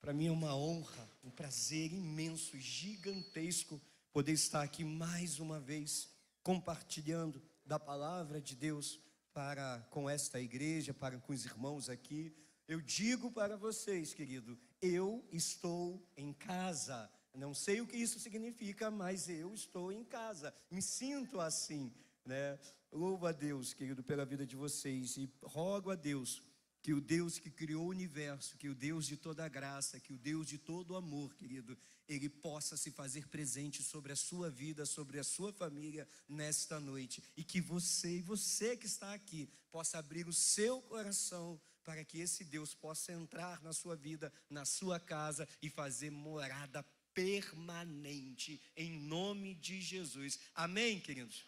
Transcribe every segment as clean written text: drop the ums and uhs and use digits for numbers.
Para mim é uma honra, um prazer imenso, gigantesco poder estar aqui mais uma vez compartilhando da palavra de Deus para com esta igreja, para com os irmãos aqui. Eu digo para vocês, querido, eu estou em casa. Não sei o que isso significa, mas eu estou em casa. Me sinto assim, né? Louvo a Deus, querido, pela vida de vocês e rogo a Deus que o Deus que criou o universo, que o Deus de toda graça, que o Deus de todo amor, querido, Ele possa se fazer presente sobre a sua vida, sobre a sua família nesta noite. E que você que está aqui, possa abrir o seu coração para que esse Deus possa entrar na sua vida, na sua casa e fazer morada permanente, em nome de Jesus. Amém, queridos?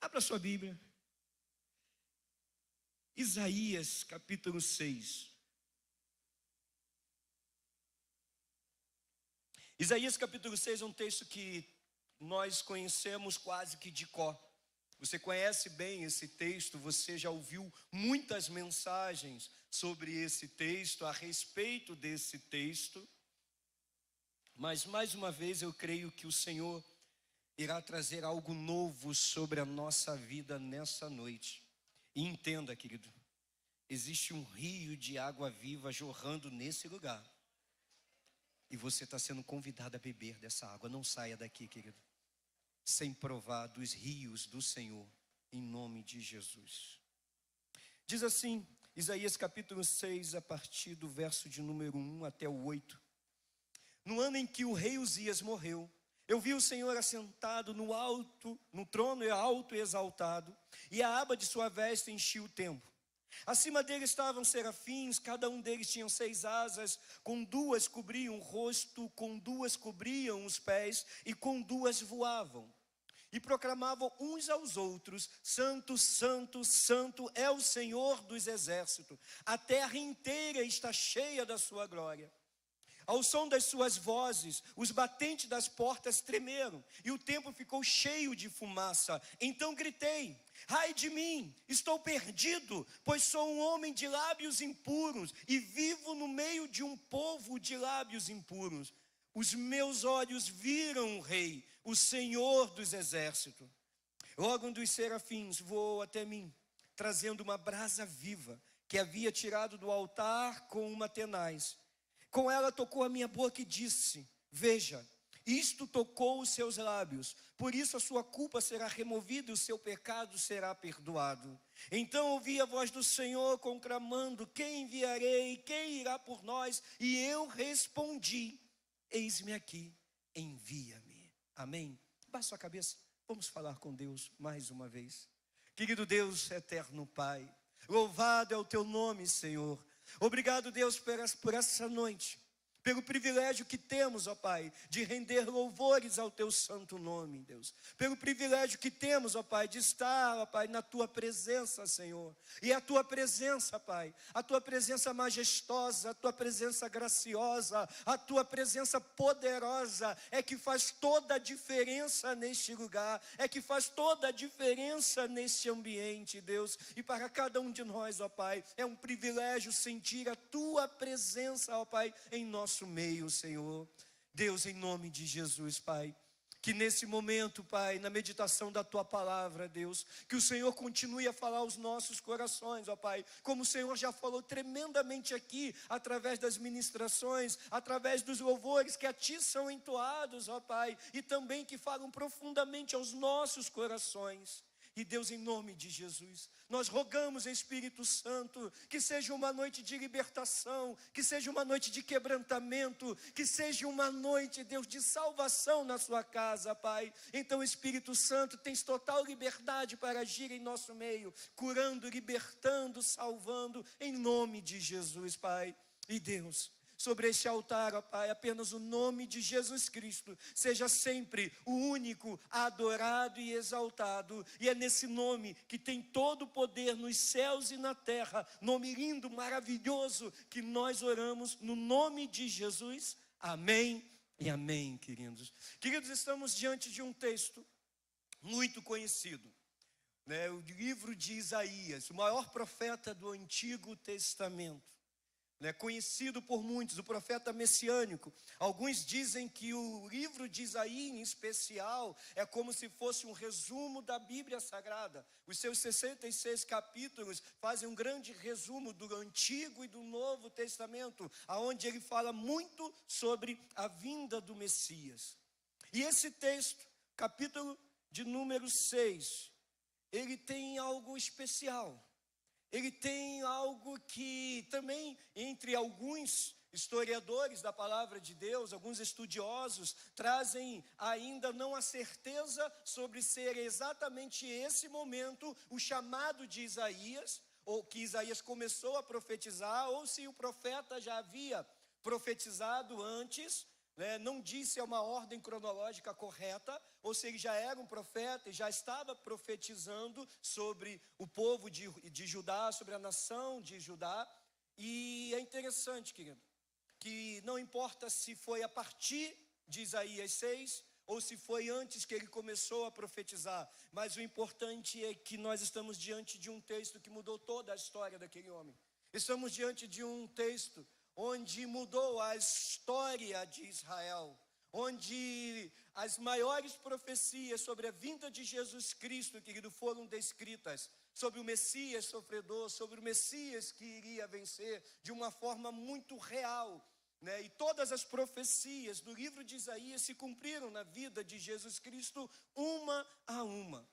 Abra sua Bíblia. Isaías capítulo 6. Isaías capítulo 6 é um texto que nós conhecemos quase que de cor. Você conhece bem esse texto, você já ouviu muitas mensagens sobre esse texto, a respeito desse texto. Mas mais uma vez eu creio que o Senhor irá trazer algo novo sobre a nossa vida nessa noite. E entenda, querido, existe um rio de água viva jorrando nesse lugar. E você está sendo convidado a beber dessa água. Não saia daqui, querido, sem provar dos rios do Senhor, em nome de Jesus. Diz assim, Isaías capítulo 6, a partir do verso de número 1 até o 8. No ano em que o rei Uzias morreu, eu vi o Senhor assentado no trono alto e exaltado, e a aba de sua veste enchia o templo. Acima dele estavam serafins, cada um deles tinha 6 asas, com 2 cobriam o rosto, com 2 cobriam os pés, e com 2 voavam. E proclamavam uns aos outros: Santo, Santo, Santo é o Senhor dos exércitos, a terra inteira está cheia da sua glória. Ao som das suas vozes, os batentes das portas tremeram, e o templo ficou cheio de fumaça. Então gritei: ai de mim, estou perdido, pois sou um homem de lábios impuros, e vivo no meio de um povo de lábios impuros. Os meus olhos viram o Rei, o Senhor dos exércitos. Logo um dos serafins voou até mim, trazendo uma brasa viva, que havia tirado do altar com uma tenaz. Com ela tocou a minha boca e disse: veja, isto tocou os seus lábios, por isso a sua culpa será removida e o seu pecado será perdoado. Então ouvi a voz do Senhor conclamando: quem enviarei? Quem irá por nós? E eu respondi: eis-me aqui, envia-me. Amém? Baixe sua cabeça, vamos falar com Deus mais uma vez. Querido Deus, eterno Pai, louvado é o teu nome, Senhor. Obrigado, Deus, por essa noite, pelo privilégio que temos, ó Pai, de render louvores ao teu santo nome, Deus. Pelo privilégio que temos, ó Pai, de estar, ó Pai, na tua presença, Senhor. E a tua presença, Pai, a tua presença majestosa, a tua presença graciosa, a tua presença poderosa é que faz toda a diferença neste lugar, é que faz toda a diferença neste ambiente, Deus. E para cada um de nós, ó Pai, é um privilégio sentir a tua presença, ó Pai, em nosso meio, Senhor. Deus, em nome de Jesus, Pai, que nesse momento, Pai, na meditação da tua palavra, Deus, que o Senhor continue a falar aos nossos corações, ó Pai, como o Senhor já falou tremendamente aqui, através das ministrações, através dos louvores que a ti são entoados, ó Pai, e também que falam profundamente aos nossos corações. E Deus, em nome de Jesus, nós rogamos, Espírito Santo, que seja uma noite de libertação, que seja uma noite de quebrantamento, que seja uma noite, Deus, de salvação na sua casa, Pai. Então, Espírito Santo, tens total liberdade para agir em nosso meio, curando, libertando, salvando, em nome de Jesus, Pai. E Deus, sobre este altar, ó Pai, apenas o nome de Jesus Cristo seja sempre o único adorado e exaltado. E é nesse nome que tem todo o poder nos céus e na terra, nome lindo, maravilhoso, que nós oramos no nome de Jesus. Amém e amém, queridos. Queridos, estamos diante de um texto muito conhecido, né? O livro de Isaías, o maior profeta do Antigo Testamento. né, conhecido por muitos, o profeta messiânico. Alguns dizem que o livro de Isaías, em especial, é como se fosse um resumo da Bíblia Sagrada. Os seus 66 capítulos fazem um grande resumo do Antigo e do Novo Testamento, aonde ele fala muito sobre a vinda do Messias. E esse texto, capítulo de número 6, ele tem algo especial. Ele tem algo que também, entre alguns historiadores da palavra de Deus, alguns estudiosos, trazem ainda não a certeza sobre ser exatamente esse momento, o chamado de Isaías, ou que Isaías começou a profetizar, ou se o profeta já havia profetizado antes, né, não disse uma ordem cronológica correta, ou se ele já era um profeta e já estava profetizando sobre o povo de Judá, sobre a nação de Judá. E é interessante, querido, que não importa se foi a partir de Isaías 6, ou se foi antes que ele começou a profetizar, mas o importante é que nós estamos diante de um texto que mudou toda a história daquele homem. Estamos diante de um texto onde mudou a história de Israel, onde as maiores profecias sobre a vinda de Jesus Cristo, querido, foram descritas, sobre o Messias sofredor, sobre o Messias que iria vencer de uma forma muito real, né? E todas as profecias do livro de Isaías se cumpriram na vida de Jesus Cristo, uma a uma.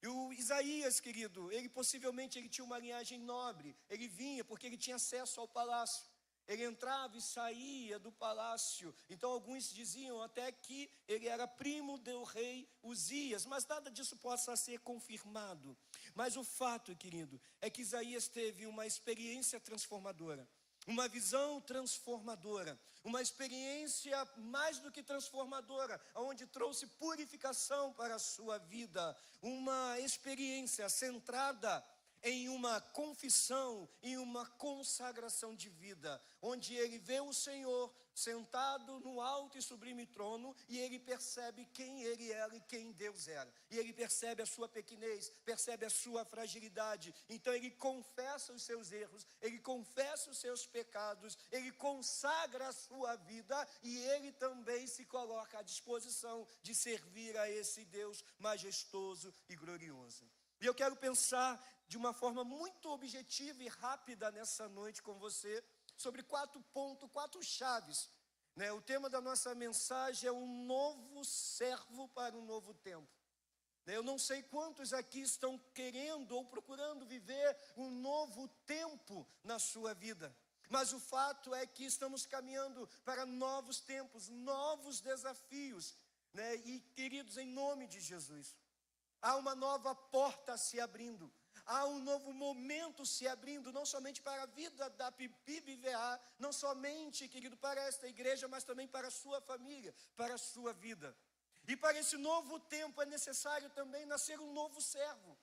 E o Isaías, querido, ele possivelmente tinha uma linhagem nobre, ele vinha porque ele tinha acesso ao palácio. Ele entrava e saía do palácio. Então alguns diziam até que ele era primo do rei Uzias, mas nada disso possa ser confirmado. Mas o fato, querido, é que Isaías teve uma experiência transformadora, uma visão transformadora, uma experiência mais do que transformadora, onde trouxe purificação para a sua vida, uma experiência centrada em uma confissão, em uma consagração de vida, onde ele vê o Senhor sentado no alto e sublime trono, e ele percebe quem ele era e quem Deus era, e ele percebe a sua pequenez, percebe a sua fragilidade. Então ele confessa os seus erros, ele confessa os seus pecados, ele consagra a sua vida, e ele também se coloca à disposição de servir a esse Deus majestoso e glorioso. E eu quero pensar de uma forma muito objetiva e rápida nessa noite com você, sobre 4 pontos, 4 chaves, né? O tema da nossa mensagem é um novo servo para um novo tempo. Eu não sei quantos aqui estão querendo ou procurando viver um novo tempo na sua vida, mas o fato é que estamos caminhando para novos tempos, novos desafios, né? E queridos, em nome de Jesus, há uma nova porta se abrindo, há um novo momento se abrindo, não somente para a vida da PIBVA, não somente, querido, para esta igreja, mas também para a sua família, para a sua vida. E para esse novo tempo é necessário também nascer um novo servo.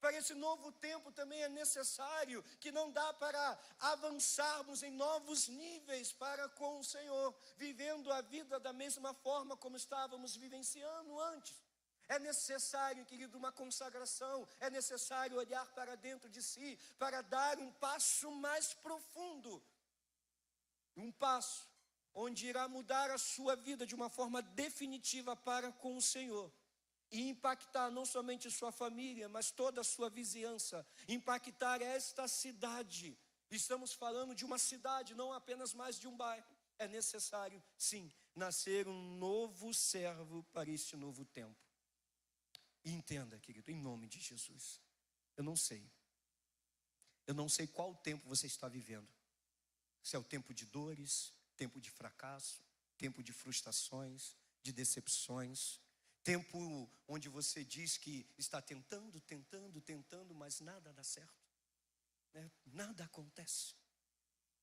Para esse novo tempo também é necessário que não dá para avançarmos em novos níveis para com o Senhor, vivendo a vida da mesma forma como estávamos vivenciando antes. É necessário, querido, uma consagração, é necessário olhar para dentro de si, para dar um passo mais profundo. Um passo onde irá mudar a sua vida de uma forma definitiva para com o Senhor. E impactar não somente sua família, mas toda a sua vizinhança. Impactar esta cidade. Estamos falando de uma cidade, não apenas mais de um bairro. É necessário, sim, nascer um novo servo para este novo tempo. E entenda, querido, em nome de Jesus, eu não sei qual tempo você está vivendo. Se é o tempo de dores, tempo de fracasso, tempo de frustrações, de decepções, tempo onde você diz que está tentando, mas nada dá certo, né? Nada acontece.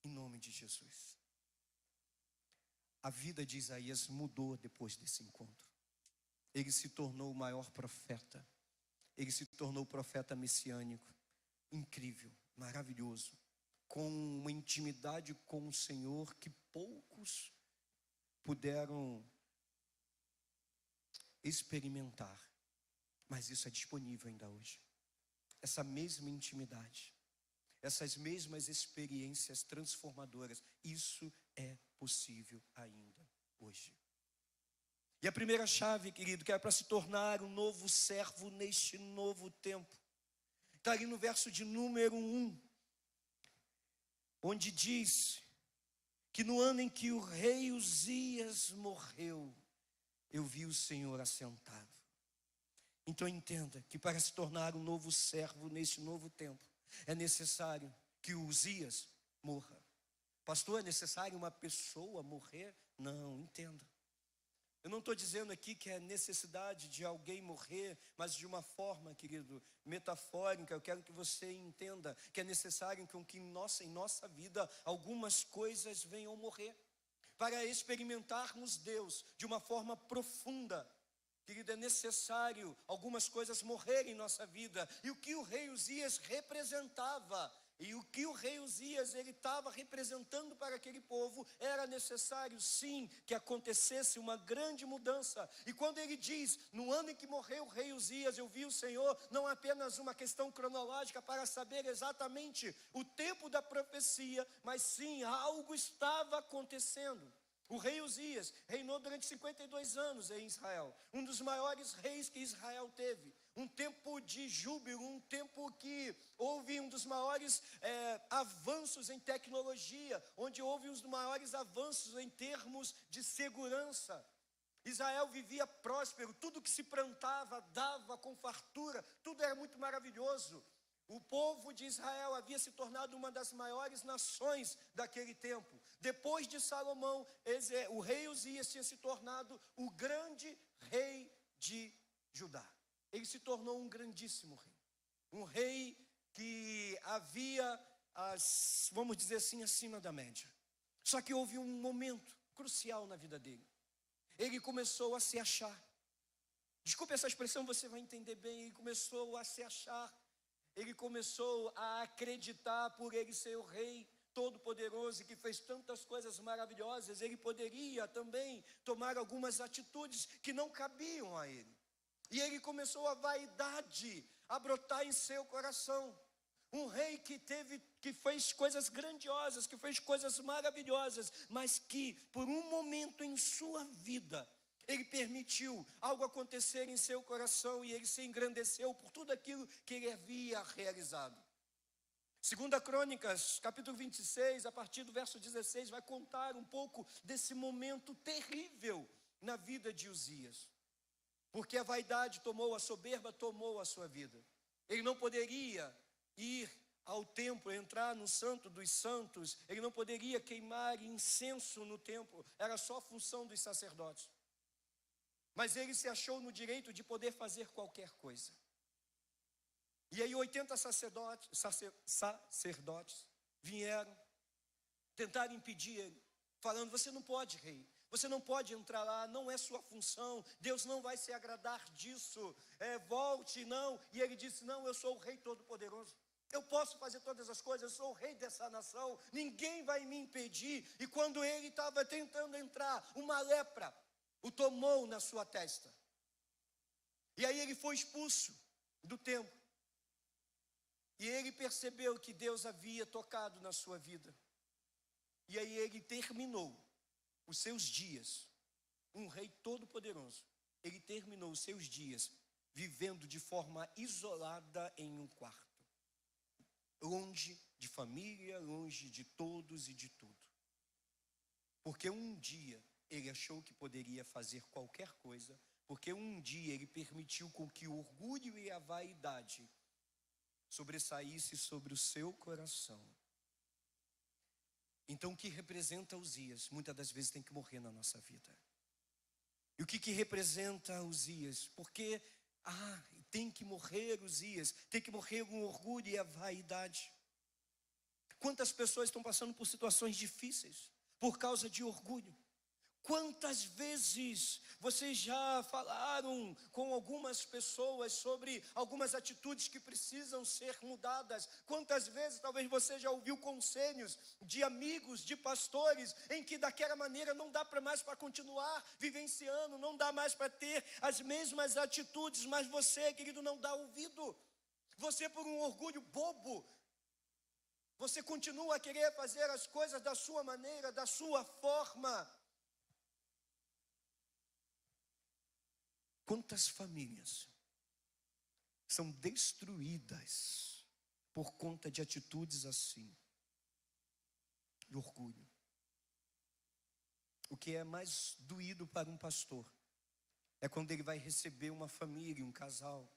Em nome de Jesus. A vida de Isaías mudou depois desse encontro. Ele se tornou o maior profeta. Ele se tornou o profeta messiânico. Incrível, maravilhoso. Com uma intimidade com o Senhor que poucos puderam experimentar. Mas isso é disponível ainda hoje. Essa mesma intimidade. essas mesmas experiências transformadoras. Isso é possível ainda hoje. E a primeira chave, querido, que é para se tornar um novo servo neste novo tempo, está ali no verso de número 1, onde diz que no ano em que o rei Uzias morreu, eu vi o Senhor assentado. Então entenda que para se tornar um novo servo neste novo tempo, é necessário que o Uzias morra. Pastor, é necessário uma pessoa morrer? Não, entenda. Eu não estou dizendo aqui que é necessidade de alguém morrer, mas de uma forma, querido, metafórica. Eu quero que você entenda que é necessário que em nossa vida algumas coisas venham morrer, para experimentarmos Deus de uma forma profunda. Querido, é necessário algumas coisas morrerem em nossa vida. E o que o rei Uzias representava, e o que o rei Uzias ele estava representando para aquele povo, era necessário sim que acontecesse uma grande mudança. E quando ele diz, no ano em que morreu o rei Uzias, eu vi o Senhor, não apenas uma questão cronológica para saber exatamente o tempo da profecia, mas sim, algo estava acontecendo. O rei Uzias reinou durante 52 anos em Israel, um dos maiores reis que Israel teve. Um tempo de júbilo, um tempo que houve um dos maiores avanços em tecnologia, onde houve um dos maiores avanços em termos de segurança. Israel vivia próspero, tudo que se plantava dava com fartura, tudo era muito maravilhoso. O povo de Israel havia se tornado uma das maiores nações daquele tempo. Depois de Salomão, o rei Uzias tinha se tornado o grande rei de Judá. Ele se tornou um grandíssimo rei. Um rei que havia, vamos dizer assim, acima da média. Só que houve um momento crucial na vida dele. Ele começou a se achar. Desculpe essa expressão, você vai entender bem. Ele começou a se achar. Ele começou a acreditar, por ele ser o rei todo-poderoso e que fez tantas coisas maravilhosas, ele poderia também tomar algumas atitudes que não cabiam a ele. E ele começou a vaidade a brotar em seu coração. Um rei que fez coisas grandiosas, que fez coisas maravilhosas, mas que por um momento em sua vida, ele permitiu algo acontecer em seu coração e ele se engrandeceu por tudo aquilo que ele havia realizado. 2 Crônicas, capítulo 26, a partir do verso 16, vai contar um pouco desse momento terrível na vida de Uzias. Porque a vaidade tomou, a soberba tomou a sua vida. Ele não poderia ir ao templo, entrar no santo dos santos, ele não poderia queimar incenso no templo, era só função dos sacerdotes. Mas ele se achou no direito de poder fazer qualquer coisa. E aí 80 sacerdotes vieram, tentaram impedir ele, falando, você não pode, rei. Você não pode entrar lá, não é sua função, Deus não vai se agradar disso, volte, não. E ele disse, não, eu sou o rei todo-poderoso. Eu posso fazer todas as coisas, eu sou o rei dessa nação, ninguém vai me impedir. E quando ele estava tentando entrar, uma lepra o tomou na sua testa. E aí ele foi expulso do templo. E ele percebeu que Deus havia tocado na sua vida. E aí ele terminou os seus dias, um rei todo-poderoso. Ele terminou os seus dias vivendo de forma isolada em um quarto. Longe de família, longe de todos e de tudo. Porque um dia ele achou que poderia fazer qualquer coisa, porque um dia ele permitiu com que o orgulho e a vaidade sobressaísse sobre o seu coração. Então o que representa Uzias, muitas das vezes tem que morrer na nossa vida. E o que representa Uzias? Porque, tem que morrer Uzias, tem que morrer o orgulho e a vaidade. Quantas pessoas estão passando por situações difíceis por causa de orgulho? Quantas vezes vocês já falaram com algumas pessoas sobre algumas atitudes que precisam ser mudadas? Quantas vezes talvez você já ouviu conselhos de amigos, de pastores, em que daquela maneira não dá mais para continuar vivenciando, não dá mais para ter as mesmas atitudes, mas você, querido, não dá ouvido. Você, por um orgulho bobo, Você continua a querer fazer as coisas da sua maneira, da sua forma. Quantas famílias são destruídas por conta de atitudes assim, de orgulho? O que é mais doído para um pastor é quando ele vai receber uma família, um casal,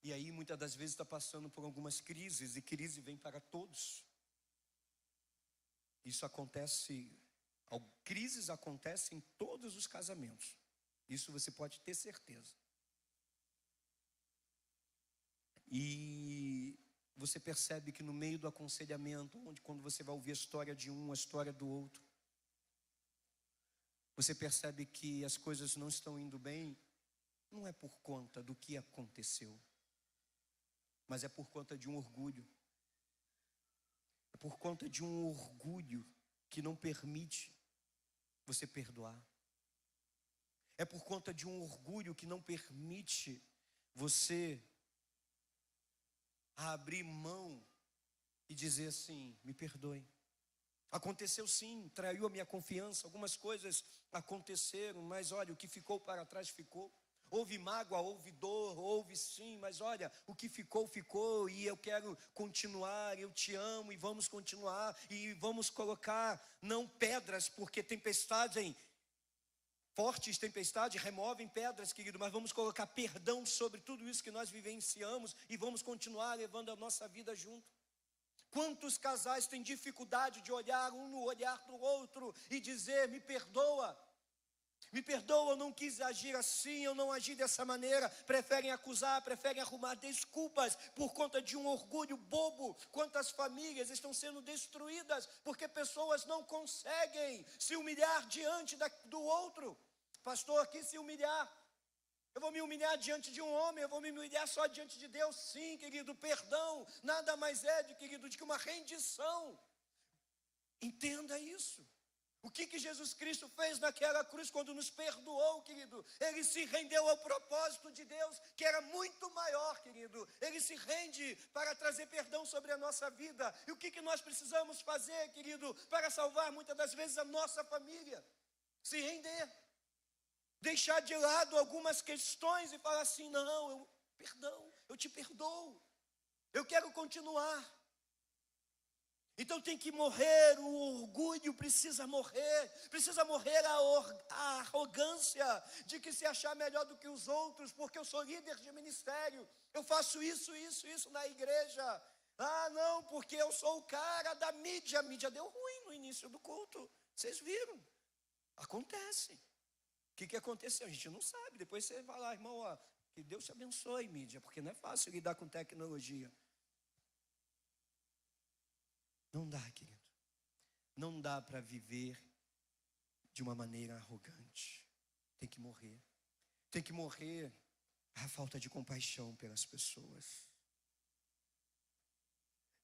e aí muitas das vezes está passando por algumas crises, e crise vem para todos. Isso acontece, crises acontecem em todos os casamentos. Isso você pode ter certeza. E você percebe que no meio do aconselhamento, onde quando você vai ouvir a história de um, a história do outro, você percebe que as coisas não estão indo bem, não é por conta do que aconteceu, mas é por conta de um orgulho. É por conta de um orgulho que não permite você perdoar. É por conta de um orgulho que não permite você abrir mão e dizer assim: me perdoe. Aconteceu sim, traiu a minha confiança, algumas coisas aconteceram, mas olha, o que ficou para trás ficou. Houve mágoa, houve dor, houve sim, mas olha, o que ficou, ficou, e eu quero continuar, eu te amo, e vamos continuar, e vamos colocar, não pedras, porque tempestade, fortes tempestades removem pedras, querido, mas vamos colocar perdão sobre tudo isso que nós vivenciamos, e vamos continuar levando a nossa vida junto. Quantos casais têm dificuldade de olhar um no olhar do outro e dizer: me perdoa, eu não quis agir assim, eu não agi dessa maneira. Preferem acusar, preferem arrumar desculpas por conta de um orgulho bobo. Quantas famílias estão sendo destruídas porque pessoas não conseguem se humilhar diante do outro. Pastor, aqui se humilhar, eu vou me humilhar diante de um homem, eu vou me humilhar só diante de Deus? Sim, querido, perdão nada mais é, querido, de que uma rendição. Entenda isso. O que Jesus Cristo fez naquela cruz quando nos perdoou, querido? Ele se rendeu ao propósito de Deus, que era muito maior, querido. Ele se rende para trazer perdão sobre a nossa vida. E o que nós precisamos fazer, querido, para salvar muitas das vezes a nossa família? Se render. Deixar de lado algumas questões e falar assim: não, eu te perdoo. Eu quero continuar. Então tem que morrer, o orgulho precisa morrer a arrogância de que se achar melhor do que os outros, porque eu sou líder de ministério, eu faço isso na igreja. Ah, não, porque eu sou o cara da mídia. A mídia deu ruim no início do culto, vocês viram? Acontece. O que aconteceu? A gente não sabe. Depois você vai lá: irmão, ó, que Deus te abençoe, mídia, porque não é fácil lidar com tecnologia. Não dá, querido. Não dá para viver de uma maneira arrogante. Tem que morrer. Tem que morrer a falta de compaixão pelas pessoas.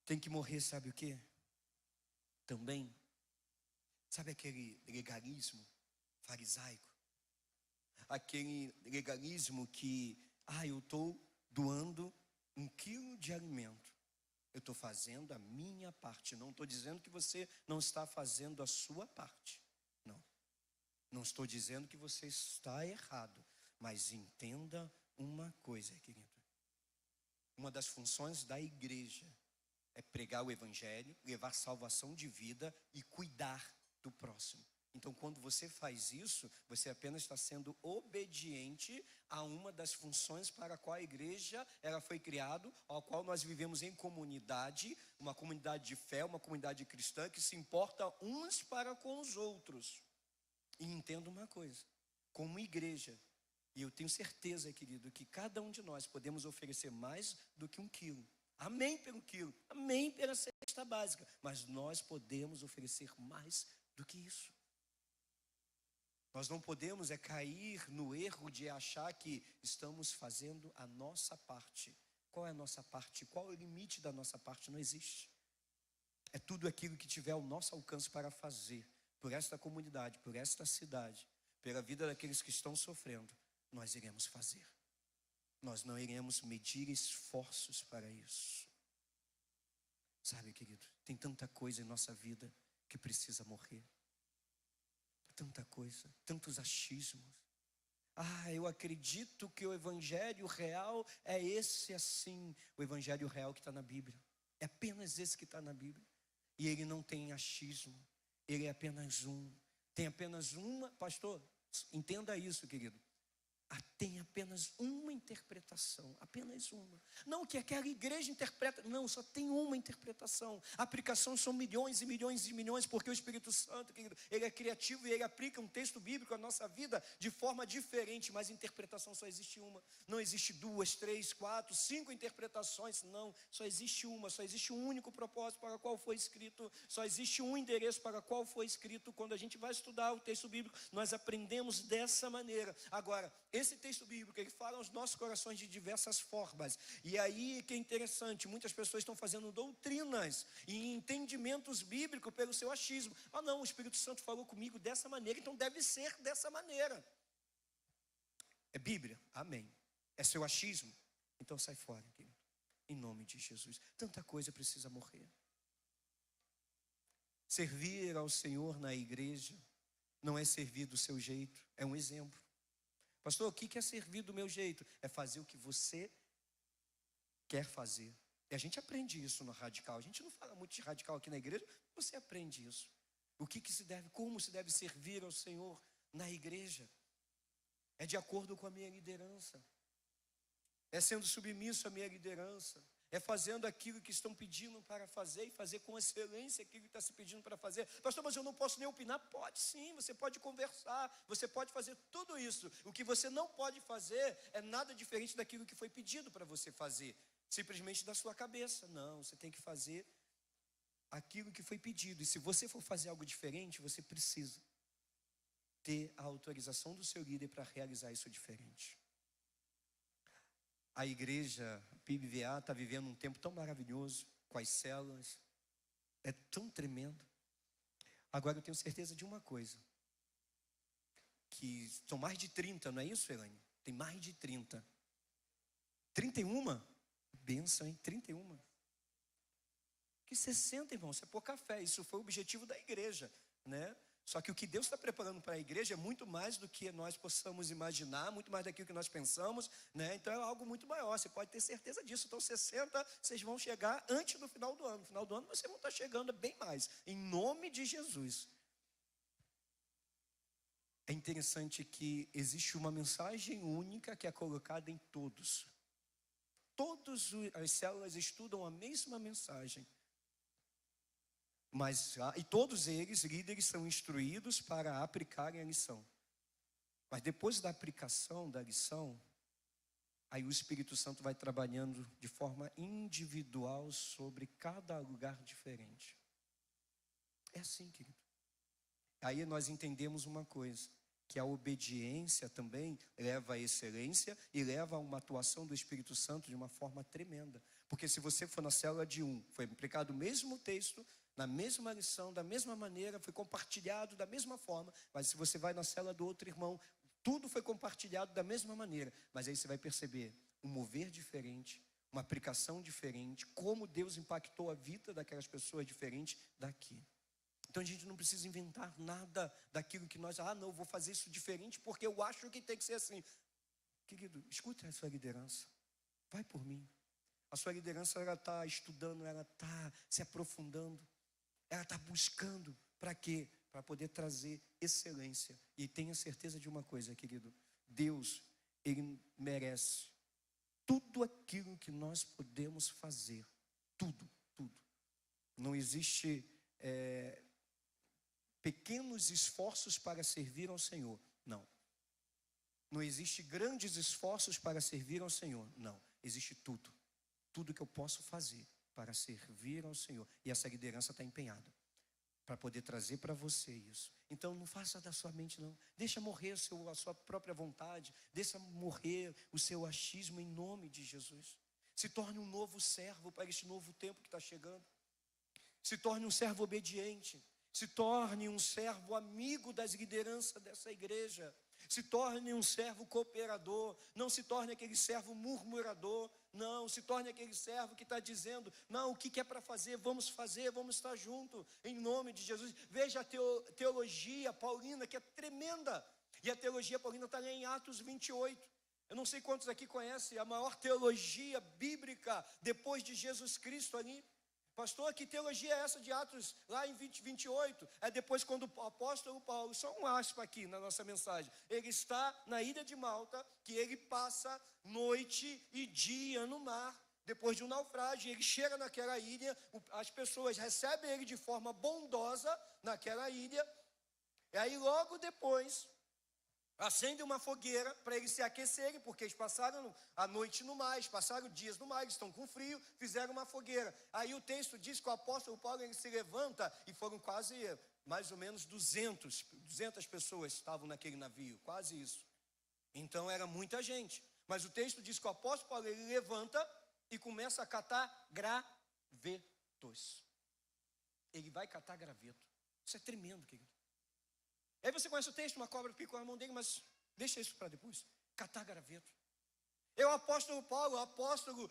Tem que morrer, sabe o quê? Também, sabe aquele legalismo farisaico? Aquele legalismo que, eu estou doando 1 quilo de alimento. Eu estou fazendo a minha parte. Não estou dizendo que você não está fazendo a sua parte. Não. Não estou dizendo que você está errado. Mas entenda uma coisa, querido. Uma das funções da igreja é pregar o evangelho, levar salvação de vida e cuidar do próximo. Então, quando você faz isso, você apenas está sendo obediente a uma das funções para a qual a igreja ela foi criada, ao qual nós vivemos em comunidade, uma comunidade de fé, uma comunidade cristã que se importa uns para com os outros. E entenda uma coisa, como igreja, e eu tenho certeza, querido, que cada um de nós podemos oferecer mais do que 1 quilo. Amém pelo quilo, amém pela cesta básica, mas nós podemos oferecer mais do que isso. Nós não podemos cair no erro de achar que estamos fazendo a nossa parte. Qual é a nossa parte? Qual é o limite da nossa parte? Não existe. É tudo aquilo que tiver ao nosso alcance para fazer por esta comunidade, por esta cidade, pela vida daqueles que estão sofrendo, nós iremos fazer. Nós não iremos medir esforços para isso. Sabe, querido, tem tanta coisa em nossa vida que precisa morrer. Tanta coisa, tantos achismos. Eu acredito que o evangelho real é esse assim. O evangelho real que está na Bíblia. É apenas esse que está na Bíblia. E ele não tem achismo. Ele é apenas um. Tem apenas uma, pastor, entenda isso, querido. Tem apenas uma interpretação, apenas uma. Não que aquela igreja interpreta, não, só tem uma interpretação. A aplicação são milhões e milhões e milhões, porque o Espírito Santo, querido, ele é criativo e ele aplica um texto bíblico à nossa vida de forma diferente, mas interpretação só existe uma. Não existe 2, 3, 4, 5 interpretações, não. Só existe uma, só existe um único propósito para o qual foi escrito, só existe um endereço para o qual foi escrito. Quando a gente vai estudar o texto bíblico, nós aprendemos dessa maneira. Agora, esse texto bíblico, ele fala aos nossos corações de diversas formas. E aí que é interessante, muitas pessoas estão fazendo doutrinas e entendimentos bíblicos pelo seu achismo. Não, o Espírito Santo falou comigo dessa maneira, então deve ser dessa maneira. É Bíblia? Amém. É seu achismo? Então sai fora, querido. Em nome de Jesus. Tanta coisa precisa morrer. Servir ao Senhor na igreja não é servir do seu jeito, é um exemplo. Pastor, o que é servir do meu jeito? É fazer o que você quer fazer. E a gente aprende isso no radical. A gente não fala muito de radical aqui na igreja, você aprende isso. O que se deve, como se deve servir ao Senhor na igreja? É de acordo com a minha liderança. É sendo submisso à minha liderança. É fazendo aquilo que estão pedindo para fazer e fazer com excelência aquilo que está se pedindo para fazer. Pastor, mas eu não posso nem opinar? Pode sim, você pode conversar, você pode fazer tudo isso. O que você não pode fazer é nada diferente daquilo que foi pedido para você fazer. Simplesmente da sua cabeça. Não, você tem que fazer aquilo que foi pedido. E se você for fazer algo diferente, você precisa ter a autorização do seu líder para realizar isso diferente. A igreja PIBVA está vivendo um tempo tão maravilhoso, com as células, é tão tremendo. Agora eu tenho certeza de uma coisa, que são mais de 30, não é isso, Elaine? Tem mais de 30. 31? Benção, hein? 31. Que 60, irmão, isso é pouca fé, isso foi o objetivo da igreja, né? Só que o que Deus está preparando para a igreja é muito mais do que nós possamos imaginar, muito mais daquilo que nós pensamos, né? Então é algo muito maior, você pode ter certeza disso. Então 60, vocês vão chegar antes do final do ano. No final do ano vocês vão estar chegando bem mais, em nome de Jesus. É interessante que existe uma mensagem única que é colocada em todos. Todas as células estudam a mesma mensagem. E todos eles, líderes, são instruídos para aplicarem a lição. Mas depois da aplicação da lição, aí o Espírito Santo vai trabalhando de forma individual sobre cada lugar diferente. É assim, querido. Aí nós entendemos uma coisa, que a obediência também leva à excelência e leva a uma atuação do Espírito Santo de uma forma tremenda. Porque se você for na célula de um, foi aplicado o mesmo texto, na mesma lição, da mesma maneira, foi compartilhado da mesma forma, mas se você vai na célula do outro irmão, tudo foi compartilhado da mesma maneira, mas aí você vai perceber um mover diferente, uma aplicação diferente, como Deus impactou a vida daquelas pessoas diferente daqui. Então a gente não precisa inventar nada daquilo que nós, não, eu vou fazer isso diferente porque eu acho que tem que ser assim. Querido, escute a sua liderança, vai por mim. A sua liderança, ela está estudando, ela está se aprofundando, ela está buscando, para quê? Para poder trazer excelência. E tenha certeza de uma coisa, querido, Deus, Ele merece tudo aquilo que nós podemos fazer, tudo, tudo. Não existe pequenos esforços para servir ao Senhor, não. Não existe grandes esforços para servir ao Senhor, não. Existe tudo. Tudo que eu posso fazer para servir ao Senhor. E essa liderança está empenhada para poder trazer para você isso. Então não faça da sua mente não. Deixa morrer a sua própria vontade. Deixa morrer o seu achismo em nome de Jesus. Se torne um novo servo para este novo tempo que está chegando. Se torne um servo obediente. Se torne um servo amigo das lideranças dessa igreja. Se torne um servo cooperador. Não se torne aquele servo murmurador. Não, se torne aquele servo que está dizendo: não, o que é para fazer, vamos estar junto, em nome de Jesus. Veja a teologia paulina, que é tremenda. E a teologia paulina está lá em Atos 28. Eu não sei quantos aqui conhecem a maior teologia bíblica depois de Jesus Cristo ali. Pastor, que teologia é essa de Atos, lá em 28? É depois quando o apóstolo Paulo, só um aspa aqui na nossa mensagem, ele está na ilha de Malta, que ele passa noite e dia no mar, depois de um naufrágio, ele chega naquela ilha, as pessoas recebem ele de forma bondosa naquela ilha, e aí logo depois acende uma fogueira para eles se aquecerem, porque eles passaram a noite no mar, passaram dias no mar, eles estão com frio, fizeram uma fogueira. Aí o texto diz que o apóstolo Paulo, ele se levanta, e foram quase, mais ou menos 200 pessoas estavam naquele navio, quase isso. Então era muita gente. Mas o texto diz que o apóstolo Paulo, ele levanta e começa a catar gravetos. Ele vai catar graveto. Isso é tremendo, querido. Aí você conhece o texto, uma cobra picou a mão dele, mas deixa isso para depois. Catar graveto. É o apóstolo Paulo, apóstolo,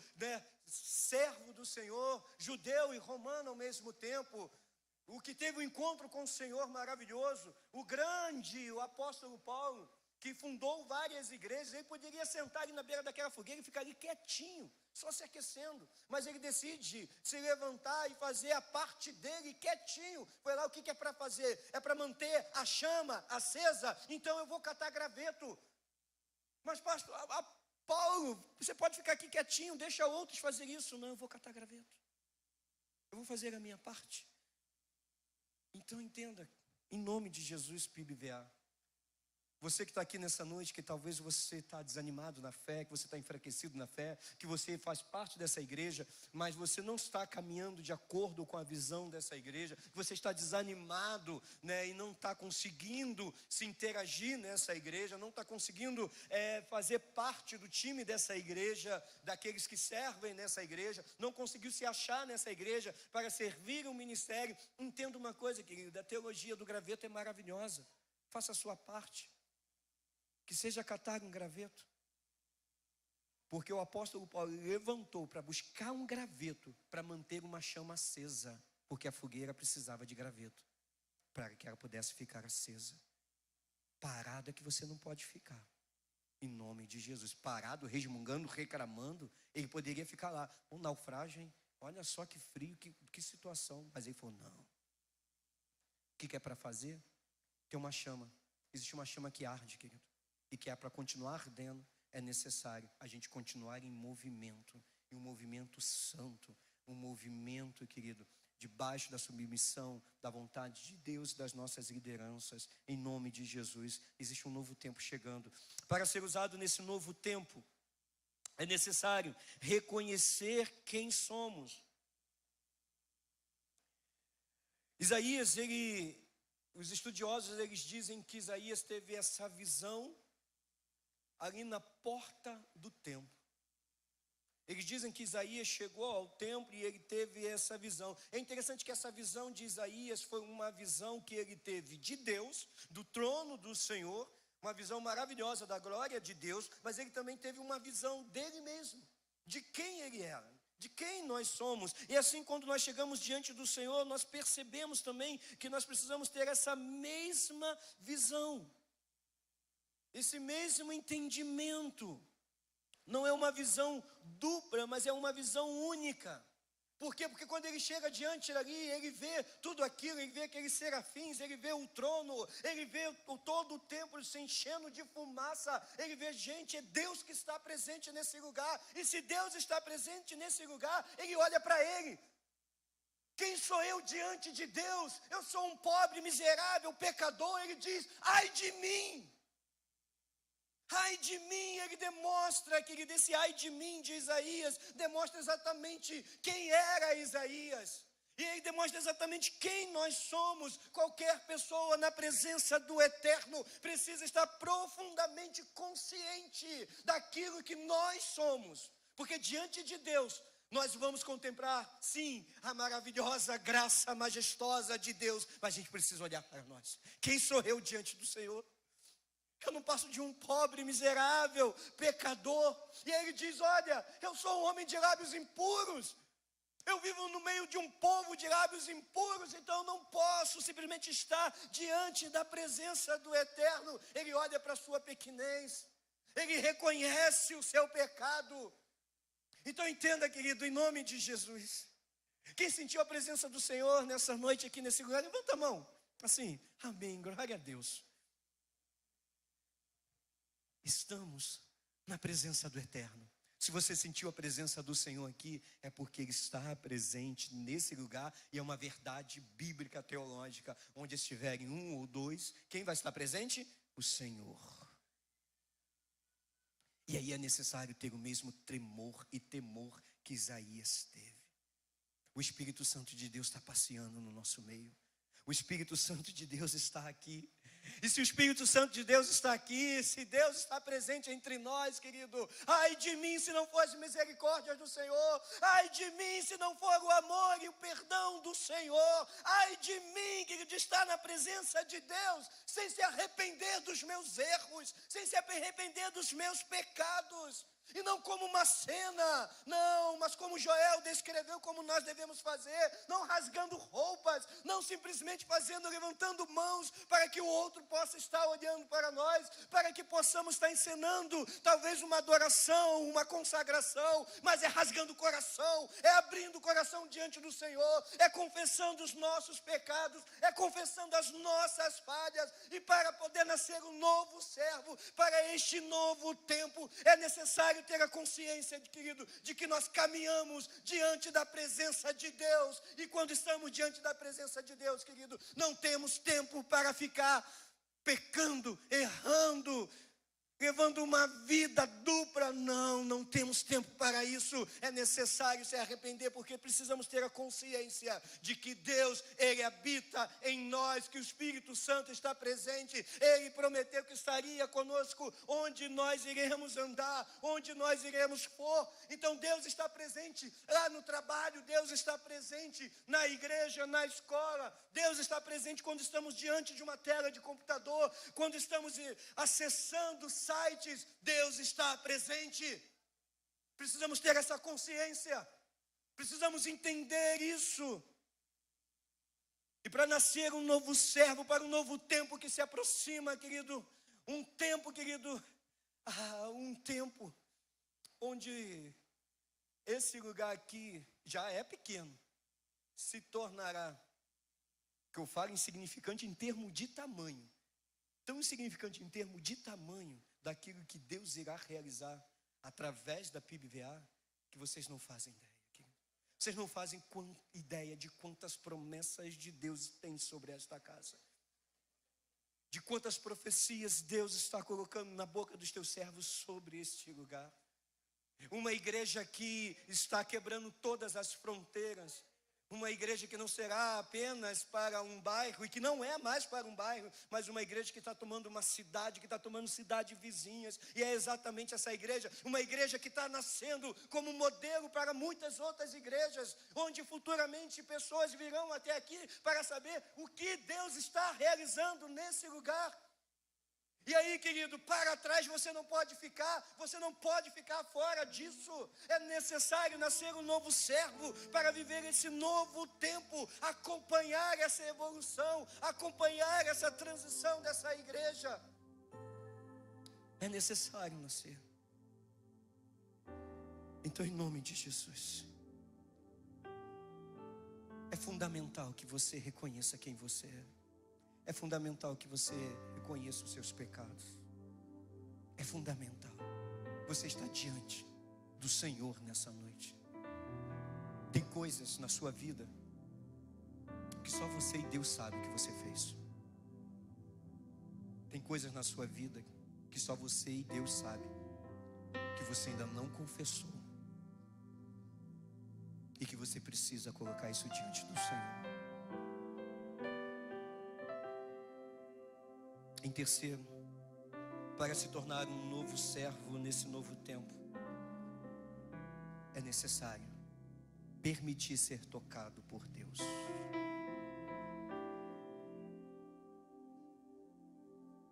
servo do Senhor, judeu e romano ao mesmo tempo, o que teve um encontro com o Senhor maravilhoso, o apóstolo Paulo, que fundou várias igrejas. Ele poderia sentar ali na beira daquela fogueira e ficar ali quietinho, só se aquecendo, mas ele decide se levantar e fazer a parte dele quietinho. Foi lá, o que é para fazer? É para manter a chama acesa. Então eu vou catar graveto. Mas pastor, Paulo, você pode ficar aqui quietinho, deixa outros fazer isso. Não, eu vou catar graveto, eu vou fazer a minha parte. Então entenda, em nome de Jesus, PIBVA, você que está aqui nessa noite, que talvez você está desanimado na fé, que você está enfraquecido na fé, que você faz parte dessa igreja, mas você não está caminhando de acordo com a visão dessa igreja, que você está desanimado, né, e não está conseguindo se interagir nessa igreja, não está conseguindo fazer parte do time dessa igreja, daqueles que servem nessa igreja, não conseguiu se achar nessa igreja para servir o ministério. Entenda uma coisa, querido, a teologia do graveto é maravilhosa. Faça a sua parte. Que seja catar um graveto. Porque o apóstolo Paulo levantou para buscar um graveto, para manter uma chama acesa, porque a fogueira precisava de graveto, para que ela pudesse ficar acesa. Parada que você não pode ficar, em nome de Jesus. Parado, resmungando, reclamando, ele poderia ficar lá. Um naufrágio, hein? Olha só que frio, que situação. Mas ele falou, não. O que é para fazer? Tem uma chama. Existe uma chama que arde, querido. E que é para continuar ardendo, é necessário a gente continuar em um movimento santo, um movimento, querido, debaixo da submissão, da vontade de Deus e das nossas lideranças, em nome de Jesus. Existe um novo tempo chegando. Para ser usado nesse novo tempo, é necessário reconhecer quem somos. Isaías, os estudiosos, eles dizem que Isaías teve essa visão ali na porta do templo. Eles dizem que Isaías chegou ao templo e ele teve essa visão. É interessante que essa visão de Isaías foi uma visão que ele teve de Deus, do trono do Senhor, uma visão maravilhosa da glória de Deus, mas ele também teve uma visão dele mesmo, de quem ele era, de quem nós somos. E assim, quando nós chegamos diante do Senhor, nós percebemos também que nós precisamos ter essa mesma visão, esse mesmo entendimento. Não é uma visão dupla, mas é uma visão única. Por quê? Porque quando ele chega diante ali, ele vê tudo aquilo, ele vê aqueles serafins, ele vê o trono, ele vê todo o templo se enchendo de fumaça, ele vê, gente, é Deus que está presente nesse lugar. E se Deus está presente nesse lugar, ele olha para ele. Quem sou eu diante de Deus? Eu sou um pobre, miserável, pecador. Ele diz, ai de mim. Ai de mim, ele demonstra que desse ai de mim de Isaías, demonstra exatamente quem era Isaías. E ele demonstra exatamente quem nós somos. Qualquer pessoa na presença do Eterno precisa estar profundamente consciente daquilo que nós somos. Porque diante de Deus, Nós vamos contemplar, sim, a maravilhosa graça majestosa de Deus, mas a gente precisa olhar para nós. Quem sou eu diante do Senhor? Eu não passo de um pobre, miserável, pecador. E ele diz, olha, eu sou um homem de lábios impuros. Eu vivo no meio de um povo de lábios impuros, então eu não posso simplesmente estar diante da presença do Eterno. Ele olha para a sua pequenez, ele reconhece o seu pecado. Então entenda, querido, em nome de Jesus. Quem sentiu a presença do Senhor nessa noite aqui nesse lugar, levanta a mão. Assim, amém, glória a Deus. Estamos na presença do Eterno. Se você sentiu a presença do Senhor aqui, é porque Ele está presente nesse lugar, e é uma verdade bíblica, teológica, onde estiverem um ou dois, quem vai estar presente? O Senhor. E aí é necessário ter o mesmo tremor e temor que Isaías teve. O Espírito Santo de Deus está passeando no nosso meio. O Espírito Santo de Deus está aqui. E se o Espírito Santo de Deus está aqui, se Deus está presente entre nós, querido, ai de mim se não for as misericórdias do Senhor, ai de mim se não for o amor e o perdão do Senhor, ai de mim, querido, de estar na presença de Deus, sem se arrepender dos meus erros, sem se arrepender dos meus pecados. E não como uma cena, não, mas como Joel descreveu como nós devemos fazer, não rasgando roupas, não simplesmente levantando mãos para que o outro possa estar olhando para nós, para que possamos estar encenando talvez uma adoração, uma consagração, mas é rasgando o coração, é abrindo o coração diante do Senhor, é confessando os nossos pecados, é confessando as nossas falhas, e para poder nascer um novo servo, para este novo tempo, é necessário ter a consciência, querido, de que nós caminhamos diante da presença de Deus. E quando estamos diante da presença de Deus, querido, não temos tempo para ficar pecando, errando, levando uma vida dupla. Não temos tempo para isso. É necessário se arrepender, porque precisamos ter a consciência de que Deus, Ele habita em nós, que o Espírito Santo está presente. Ele prometeu que estaria conosco onde nós iremos andar, onde nós iremos for. Então Deus está presente lá no trabalho, Deus está presente na igreja, na escola, Deus está presente quando estamos diante de uma tela de computador, quando estamos acessando sites, Deus está presente. Precisamos ter essa consciência, precisamos entender isso. E para nascer um novo servo, para um novo tempo que se aproxima, querido, um tempo, querido, um tempo onde esse lugar aqui já é pequeno, se tornará, que eu falo, insignificante em termos de tamanho, tão insignificante em termos de tamanho daquilo que Deus irá realizar através da PIBVA, que vocês não fazem ideia, querido. Vocês não fazem ideia de quantas promessas de Deus tem sobre esta casa, de quantas profecias Deus está colocando na boca dos teus servos sobre este lugar. Uma igreja que está quebrando todas as fronteiras, uma igreja que não será apenas para um bairro, e que não é mais para um bairro, mas uma igreja que está tomando uma cidade, que está tomando cidades vizinhas, e é exatamente essa igreja, uma igreja que está nascendo como modelo para muitas outras igrejas, onde futuramente pessoas virão até aqui para saber o que Deus está realizando nesse lugar. E aí, querido, para trás você não pode ficar fora disso. É necessário nascer um novo servo para viver esse novo tempo, acompanhar essa evolução, acompanhar essa transição dessa igreja. É necessário nascer. Então, em nome de Jesus, é fundamental que você reconheça quem você é. É fundamental que você reconheça os seus pecados. É fundamental. Você está diante do Senhor nessa noite. Tem coisas na sua vida que só você e Deus sabem que você fez. Tem coisas na sua vida que só você e Deus sabem que você ainda não confessou, e que você precisa colocar isso diante do Senhor. Em terceiro, para se tornar um novo servo nesse novo tempo, é necessário permitir ser tocado por Deus.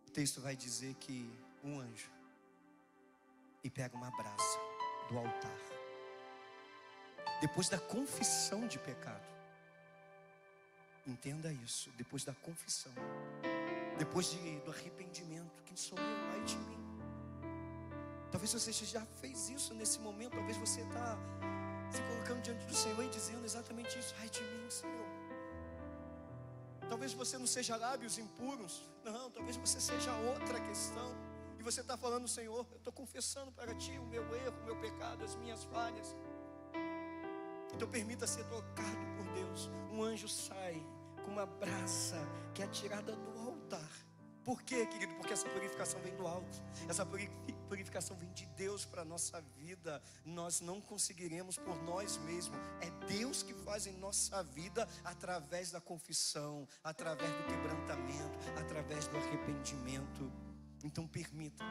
O texto vai dizer que um anjo e pega uma brasa do altar, depois da confissão de pecado. Entenda isso, depois da confissão, depois do arrependimento. Quem sou eu? Ai de mim. Talvez você já fez isso nesse momento. Talvez você está se colocando diante do Senhor e dizendo exatamente isso: ai de mim, Senhor. Talvez você não seja lábios impuros. Não, talvez você seja outra questão. E você está falando: Senhor, eu estou confessando para Ti o meu erro, o meu pecado, as minhas falhas. Então permita ser tocado por Deus. Um anjo sai com uma brasa que é atirada no altar. Por quê, querido? Porque essa purificação vem do alto. Essa purificação vem de Deus para a nossa vida. Nós não conseguiremos por nós mesmos. É Deus que faz em nossa vida através da confissão, através do quebrantamento, através do arrependimento. Então permita,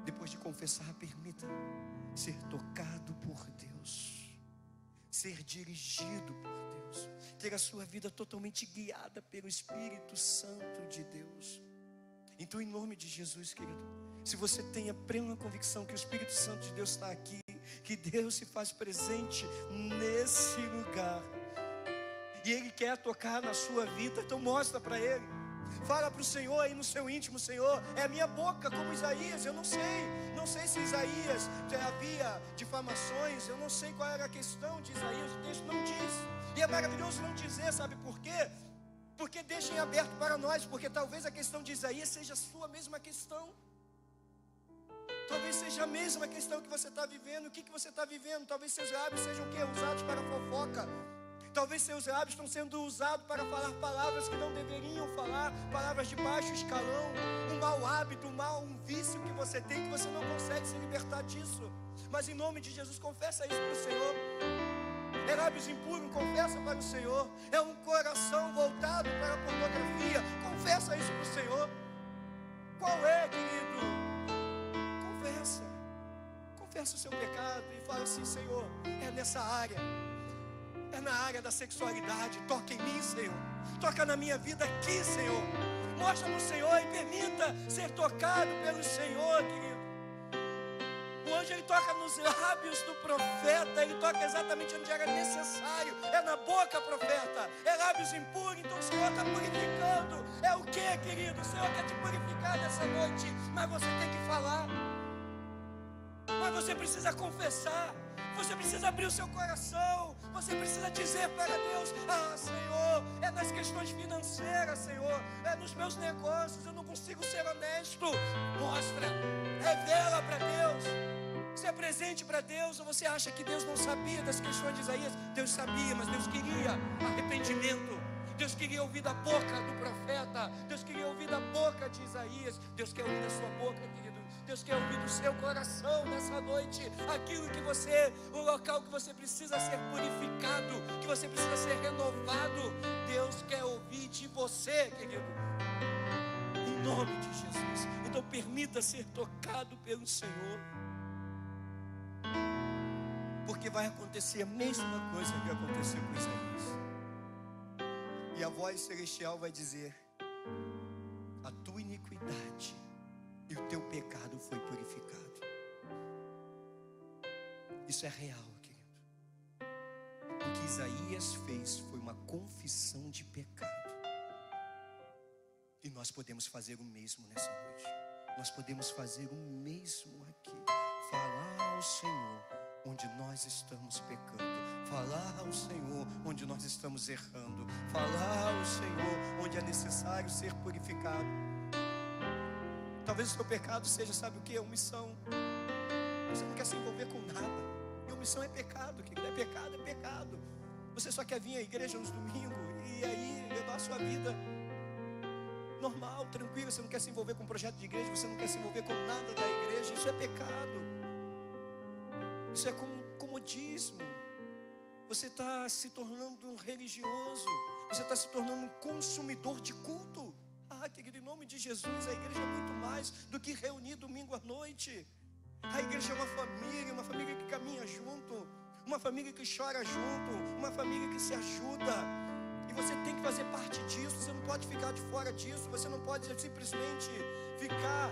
depois de confessar, permita ser tocado por Deus, ser dirigido por Deus, ter a sua vida totalmente guiada pelo Espírito Santo de Deus. Então, em nome de Jesus, querido, se você tem a plena convicção que o Espírito Santo de Deus está aqui, que Deus se faz presente nesse lugar, e Ele quer tocar na sua vida, então mostra para Ele. Fala para o Senhor aí no seu íntimo: Senhor, é a minha boca como Isaías. Eu não sei se Isaías já havia difamações, eu não sei qual era a questão de Isaías, o texto não diz. E é maravilhoso não dizer, sabe por quê? Porque deixa em aberto para nós, porque talvez a questão de Isaías seja a sua mesma questão. Talvez seja a mesma questão que você está vivendo. O que você está vivendo? Talvez seus lábios sejam o quê? Usados para fofoca. Talvez seus lábios estão sendo usados para falar palavras que não deveriam falar, palavras de baixo escalão, um mau hábito, um vício que você tem, que você não consegue se libertar disso. Mas em nome de Jesus, confessa isso para o Senhor. É lábios impuros, confessa para o Senhor. É um coração voltado para a pornografia, confessa isso para o Senhor. Qual é, querido? Confessa o seu pecado e fala assim: Senhor, é nessa área. É na área da sexualidade. Toca em mim, Senhor. Toca na minha vida aqui, Senhor. Mostra para o Senhor e permita ser tocado pelo Senhor, querido. O anjo, ele toca nos lábios do profeta. Ele toca exatamente onde era necessário. É na boca, profeta. É lábios impuros. Então o Senhor está purificando. É o que, querido? O Senhor quer te purificar nessa noite. Mas você tem que falar. Mas você precisa confessar. Você precisa abrir o seu coração. Você precisa dizer para Deus: ah, Senhor, é nas questões financeiras, Senhor, é nos meus negócios, eu não consigo ser honesto. Mostra, revela para Deus. Você é presente para Deus. Ou você acha que Deus não sabia das questões de Isaías? Deus sabia, mas Deus queria arrependimento. Deus queria ouvir da boca do profeta. Deus queria ouvir da boca de Isaías. Deus quer ouvir da sua boca, querido. Deus quer ouvir do seu coração nessa noite aquilo que você, o local que você precisa ser purificado, que você precisa ser renovado. Deus quer ouvir de você, querido, em nome de Jesus. Então permita ser tocado pelo Senhor, porque vai acontecer a mesma coisa que aconteceu com Isaías. E a voz celestial vai dizer: a tua iniquidade e o teu pecado foi purificado. Isso é real, querido. O que Isaías fez foi uma confissão de pecado. E nós podemos fazer o mesmo nessa noite. Nós podemos fazer o mesmo aqui. Falar ao Senhor onde nós estamos pecando. Falar ao Senhor onde nós estamos errando. Falar ao Senhor onde é necessário ser purificado. Talvez o seu pecado seja, sabe o que? Omissão. Você não quer se envolver com nada. E omissão é pecado, querido. É pecado, é pecado. Você só quer vir à igreja nos domingos e aí levar a sua vida normal, tranquila. Você não quer se envolver com um projeto de igreja. Você não quer se envolver com nada da igreja. Isso é pecado. Isso é comodismo. Você está se tornando um religioso. Você está se tornando um consumidor de culto. Ah, querido, em nome de Jesus, a igreja é muito mais do que reunir domingo à noite. A igreja é uma família que caminha junto. uma família que chora junto, uma família que se ajuda. E você tem que fazer parte disso, você não pode ficar de fora disso, você não pode simplesmente ficar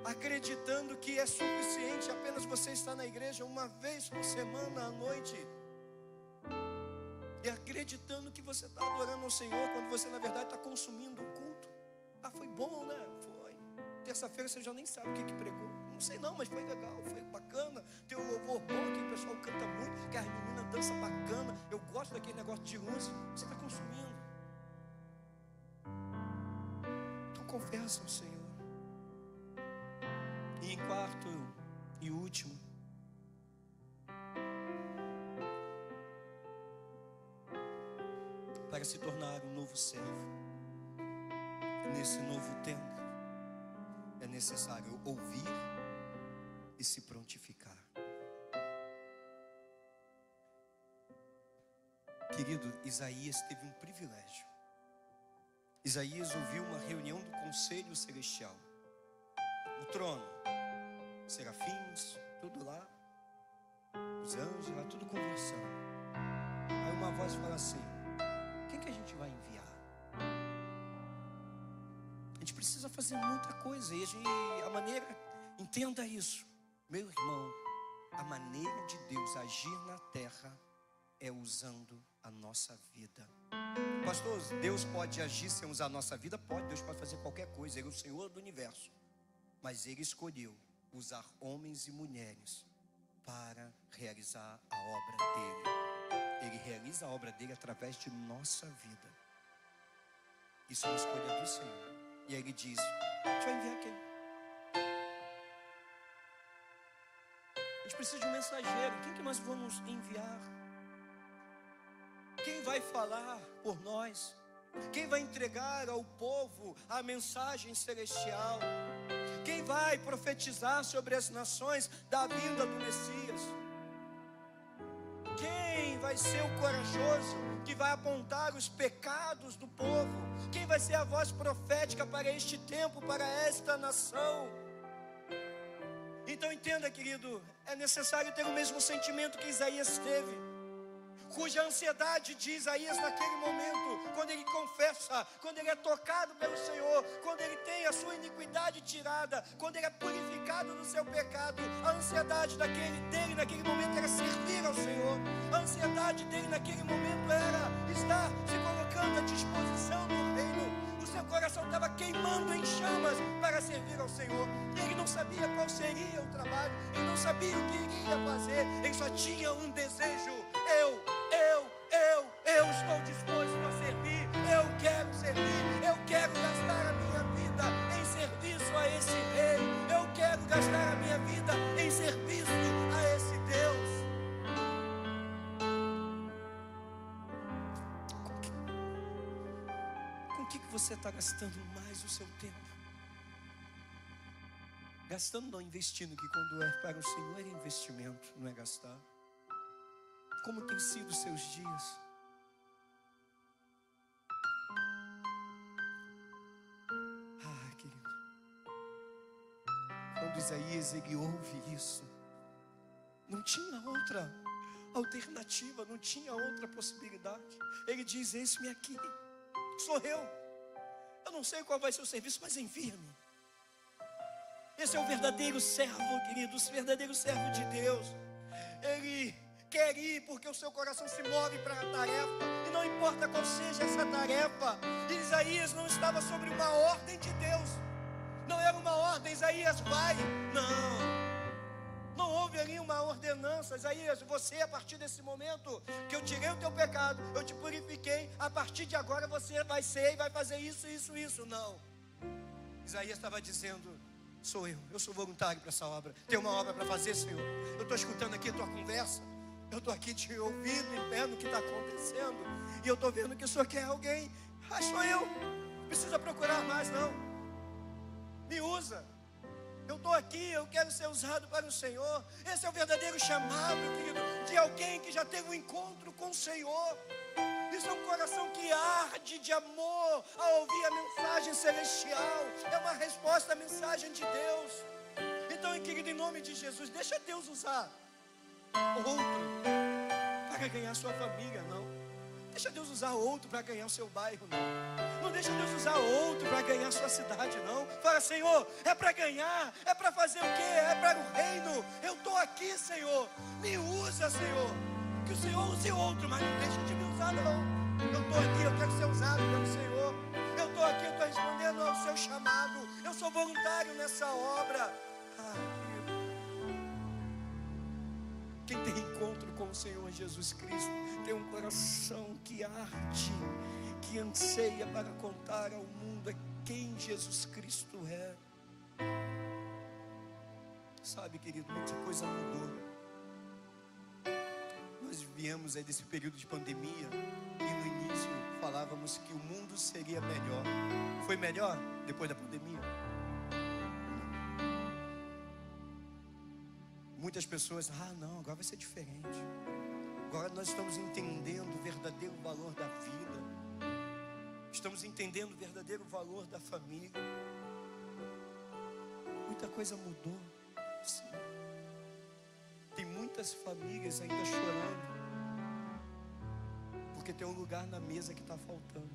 acreditando que é suficiente apenas você estar na igreja uma vez por semana à noite, e acreditando que você está adorando ao Senhor, quando você na verdade está consumindo o culto. Ah, foi bom, né? Foi. Terça-feira você já nem sabe o que pregou. Não sei não, mas foi legal, foi bacana. Tem um louvor bom, que o pessoal canta muito, que as meninas dançam bacana. Eu gosto daquele negócio de luz. Você está consumindo. Então confessa ao Senhor. E em quarto e último, para se tornar um novo servo, nesse novo tempo, é necessário ouvir e se prontificar. Querido, Isaías teve um privilégio. Isaías ouviu uma reunião do conselho celestial. O trono, serafins, tudo lá, os anjos lá, tudo conversando. Aí uma voz fala assim: quem que a gente vai enviar? A gente precisa fazer muita coisa. E a maneira, entenda isso, meu irmão, a maneira de Deus agir na terra é usando a nossa vida. Pastor, Deus pode agir sem usar a nossa vida? Pode, Deus pode fazer qualquer coisa, Ele é o Senhor do universo. Mas Ele escolheu usar homens e mulheres para realizar a obra dEle. Ele realiza a obra dEle através de nossa vida. Isso é uma escolha do Senhor. E aí Ele diz: a gente vai enviar quem? A gente precisa de um mensageiro. Quem que nós vamos enviar? Quem vai falar por nós? Quem vai entregar ao povo a mensagem celestial? Quem vai profetizar sobre as nações da vinda do Messias? Quem vai ser o corajoso que vai apontar os pecados do povo? Quem vai ser a voz profética para este tempo, para esta nação? Então entenda, querido, é necessário ter o mesmo sentimento que Isaías teve, cuja ansiedade de Isaías naquele momento, quando ele confessa, quando ele é tocado pelo Senhor, quando ele tem a sua iniquidade tirada, quando ele é purificado do seu pecado, a ansiedade dele naquele momento era servir ao Senhor. A ansiedade dele naquele momento era estar se colocando à disposição do reino. O seu coração estava queimando em chamas para servir ao Senhor. Ele não sabia qual seria o trabalho, ele não sabia o que iria fazer, ele só tinha um desejo: eu estou disposto a servir, eu quero servir, eu quero gastar a minha vida em serviço a esse rei, eu quero gastar a minha vida em serviço a esse Deus. Com que você está gastando mais o seu tempo? Gastando, não investindo, que quando é para o Senhor é investimento, não é gastar. Como tem sido os seus dias? Ah, querido, quando Isaías ele ouve isso, não tinha outra alternativa, não tinha outra possibilidade. Ele diz: eis-me aqui, sou eu. Eu não sei qual vai ser o serviço, mas envia-me. Esse é o verdadeiro servo, querido, o verdadeiro servo de Deus. Ele quer ir porque o seu coração se move para a tarefa, e não importa qual seja essa tarefa. Isaías não estava sobre uma ordem de Deus, não era uma ordem: Isaías vai, não houve ali uma ordenança: Isaías, você, a partir desse momento que eu tirei o teu pecado, eu te purifiquei, a partir de agora você vai ser e vai fazer isso. Não, Isaías estava dizendo: sou eu sou voluntário para essa obra. Tem uma obra para fazer, Senhor. Eu estou escutando aqui a tua conversa, eu estou aqui te ouvindo e vendo o que está acontecendo, e eu estou vendo que o Senhor quer alguém. Ah, sou eu, não precisa procurar mais não, me usa. Eu estou aqui, eu quero ser usado para o Senhor. Esse é o verdadeiro chamado, querido, de alguém que já teve um encontro com o Senhor. Isso é um coração que arde de amor ao ouvir a mensagem celestial. É uma resposta à mensagem de Deus. Então, querido, em nome de Jesus, deixa Deus usar. outro para ganhar sua família, não. Deixa Deus usar outro para ganhar o seu bairro, não. Não deixa Deus usar outro para ganhar a sua cidade, não. Fala, Senhor, é para ganhar, é para fazer o quê? É para o reino. Eu estou aqui, Senhor. Me usa, Senhor. Que o Senhor use outro, mas não deixa de me usar, não. Eu estou aqui, eu quero ser usado pelo Senhor. Eu estou aqui, eu estou respondendo ao seu chamado. Eu sou voluntário nessa obra. Quem tem encontro com o Senhor Jesus Cristo tem um coração que arde, que anseia para contar ao mundo quem Jesus Cristo é. Sabe, querido, muita coisa mudou. Nós viemos aí desse período de pandemia e no início falávamos que o mundo seria melhor. Foi melhor depois da pandemia? Muitas pessoas, não, agora vai ser diferente. Agora nós estamos entendendo o verdadeiro valor da vida. Estamos entendendo o verdadeiro valor da família. Muita coisa mudou. Sim. Tem muitas famílias ainda chorando porque tem um lugar na mesa que está faltando.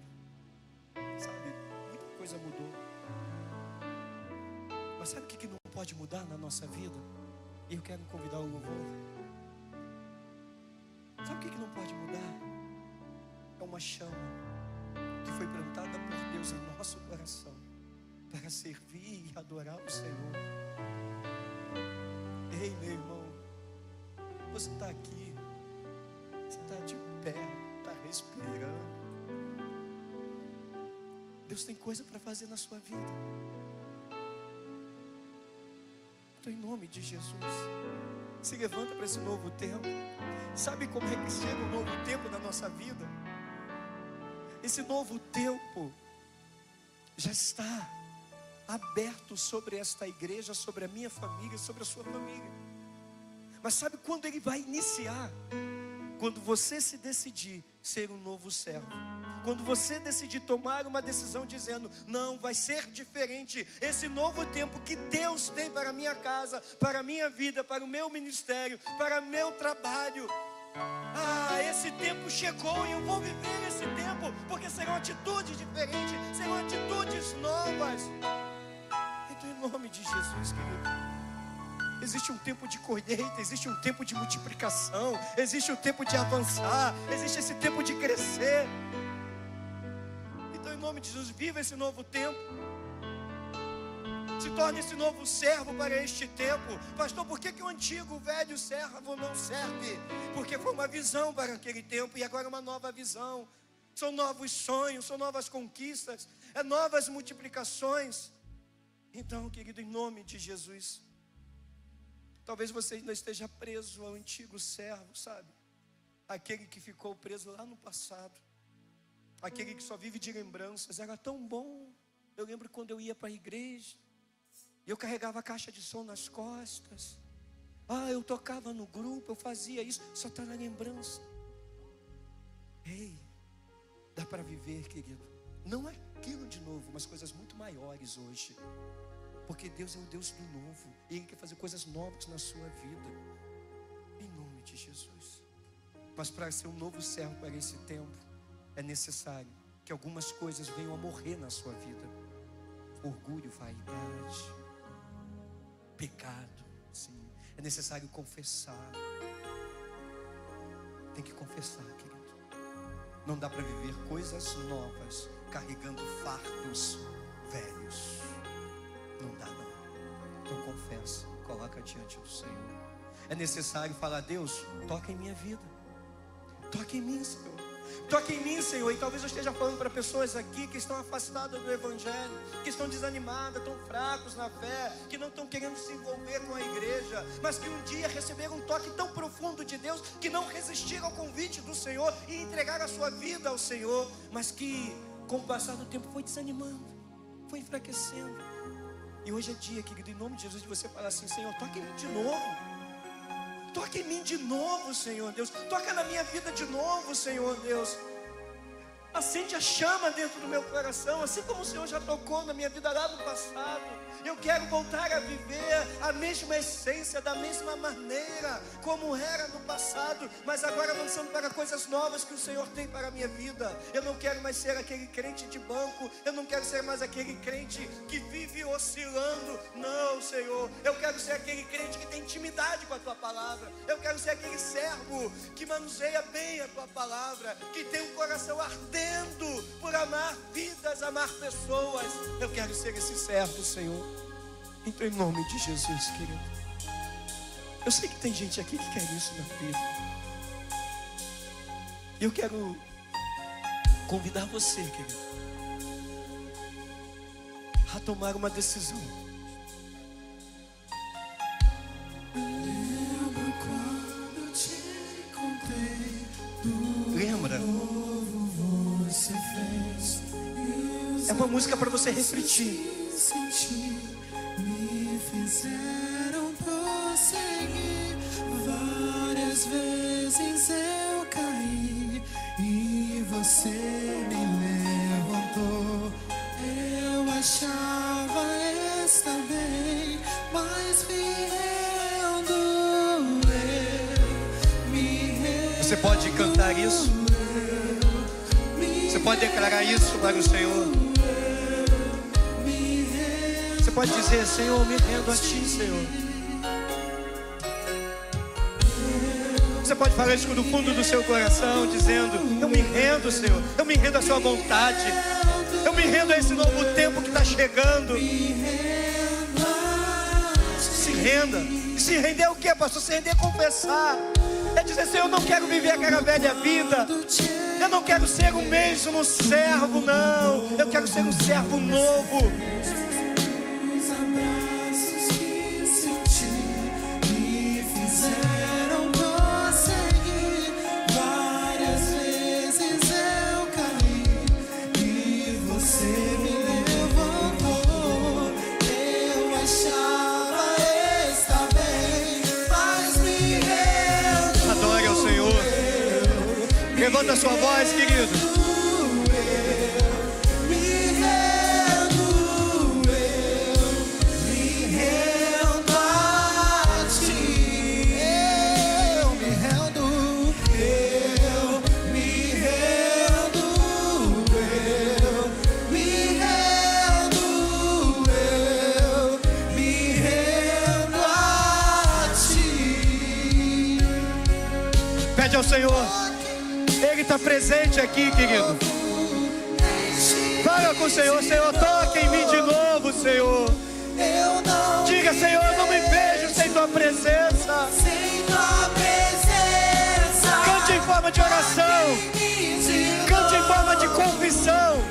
Sabe, muita coisa mudou. Mas sabe o que não pode mudar na nossa vida? E eu quero convidar o louvor. Sabe o que não pode mudar? É uma chama que foi plantada por Deus em nosso coração para servir e adorar o Senhor. Ei, meu irmão, você está aqui, você está de pé, está respirando. Deus tem coisa para fazer na sua vida. Então, em nome de Jesus, se levanta para esse novo tempo. Sabe como é que chega o novo tempo na nossa vida? Esse novo tempo já está aberto sobre esta igreja, sobre a minha família, sobre a sua família. Mas sabe quando ele vai iniciar? Quando você se decidir ser um novo servo. Quando você decidir tomar uma decisão dizendo, não, vai ser diferente. Esse novo tempo que Deus tem para a minha casa, para a minha vida, para o meu ministério, para o meu trabalho. Esse tempo chegou e eu vou viver esse tempo, porque serão atitudes diferentes, serão atitudes novas. Então, em nome de Jesus, querido, existe um tempo de colheita, existe um tempo de multiplicação, existe um tempo de avançar, existe esse tempo de crescer. Então, em nome de Jesus, viva esse novo tempo. Se torne esse novo servo para este tempo. Pastor, por que o antigo, velho servo não serve? Porque foi uma visão para aquele tempo e agora é uma nova visão. São novos sonhos, são novas conquistas, novas multiplicações. Então, querido, em nome de Jesus, talvez você ainda esteja preso ao antigo servo, sabe? Aquele que ficou preso lá no passado. Aquele que só vive de lembranças. Era tão bom. Eu lembro quando eu ia para a igreja, eu carregava a caixa de som nas costas. Eu tocava no grupo, eu fazia isso. Só está na lembrança. Ei, dá para viver, querido. Não é aquilo de novo, mas coisas muito maiores hoje. Porque Deus é o Deus do novo. E Ele quer fazer coisas novas na sua vida. Em nome de Jesus. Mas para ser um novo servo para esse tempo, é necessário que algumas coisas venham a morrer na sua vida. Orgulho, vaidade, pecado, sim. É necessário confessar. Tem que confessar, querido. Não dá para viver coisas novas carregando fardos velhos. Não dá, não. Então confessa, coloca diante do Senhor. É necessário falar, Deus, toca em minha vida. Toca em mim, Senhor. Toque em mim, Senhor. E talvez eu esteja falando para pessoas aqui que estão afastadas do Evangelho, que estão desanimadas, tão fracos na fé, que não estão querendo se envolver com a igreja, mas que um dia receberam um toque tão profundo de Deus, que não resistiram ao convite do Senhor e entregaram a sua vida ao Senhor, mas que com o passar do tempo foi desanimando, foi enfraquecendo. E hoje é dia, querido, em nome de Jesus, de você falar assim, Senhor, toque em mim de novo. Toca em mim de novo, Senhor Deus. Toca na minha vida de novo, Senhor Deus. acende a chama dentro do meu coração, assim como o Senhor já tocou na minha vida lá no passado. Eu quero voltar a viver a mesma essência, da mesma maneira como era no passado, mas agora avançando para coisas novas que o Senhor tem para a minha vida. Eu não quero mais ser aquele crente de banco, eu não quero ser mais aquele crente que vive oscilando. Não, Senhor, eu quero ser aquele crente que tem intimidade com a Tua palavra. Eu quero ser aquele servo que manuseia bem a Tua palavra, que tem um coração ardendo por amar vidas, amar pessoas. Eu quero ser esse servo, Senhor. Então, em nome de Jesus, querido, eu sei que tem gente aqui que quer isso na vida. Eu quero convidar você, querido, a tomar uma decisão. Lembro quando te contei do Lembra? novo você fez. É uma música para você refletir. Sentir, me fizeram prosseguir. Várias vezes eu caí e você me levantou. Eu achava estar bem, mas Você pode cantar isso? Você pode declarar isso para o Senhor? Você pode dizer: Senhor, me rendo a Ti, Senhor. Você pode falar isso do fundo do seu coração, dizendo: eu me rendo, Senhor. Eu me rendo à Sua vontade. Eu me rendo a esse novo tempo que está chegando. Se renda. E se render é o que, pastor? Se render é confessar. É dizer: Senhor, eu não quero viver aquela velha vida. Eu não quero ser o mesmo servo, não. Eu quero ser um servo novo. os abraços que senti me fizeram prosseguir. Várias vezes eu caí e você me levantou. Eu achava estar bem, mas me rendo. Adore ao Senhor. Levanta a sua voz, querido. Pede ao Senhor. Ele está presente aqui, querido. Fala com o Senhor: Senhor, toque em mim de novo, Senhor. Diga: Senhor, eu não me vejo sem Tua presença. Cante em forma de oração. Cante em forma de confissão.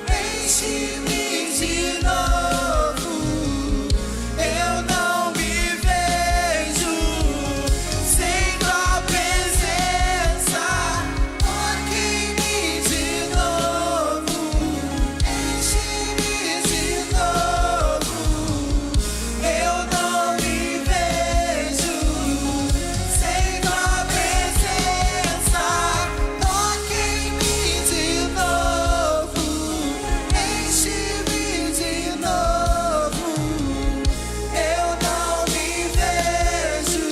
Enche-me de novo. Eu não me vejo sem Tua presença. Toque-me de novo. Enche-me de novo. Eu não me vejo sem Tua presença. Toque-me de novo. Enche-me de novo. Eu não me vejo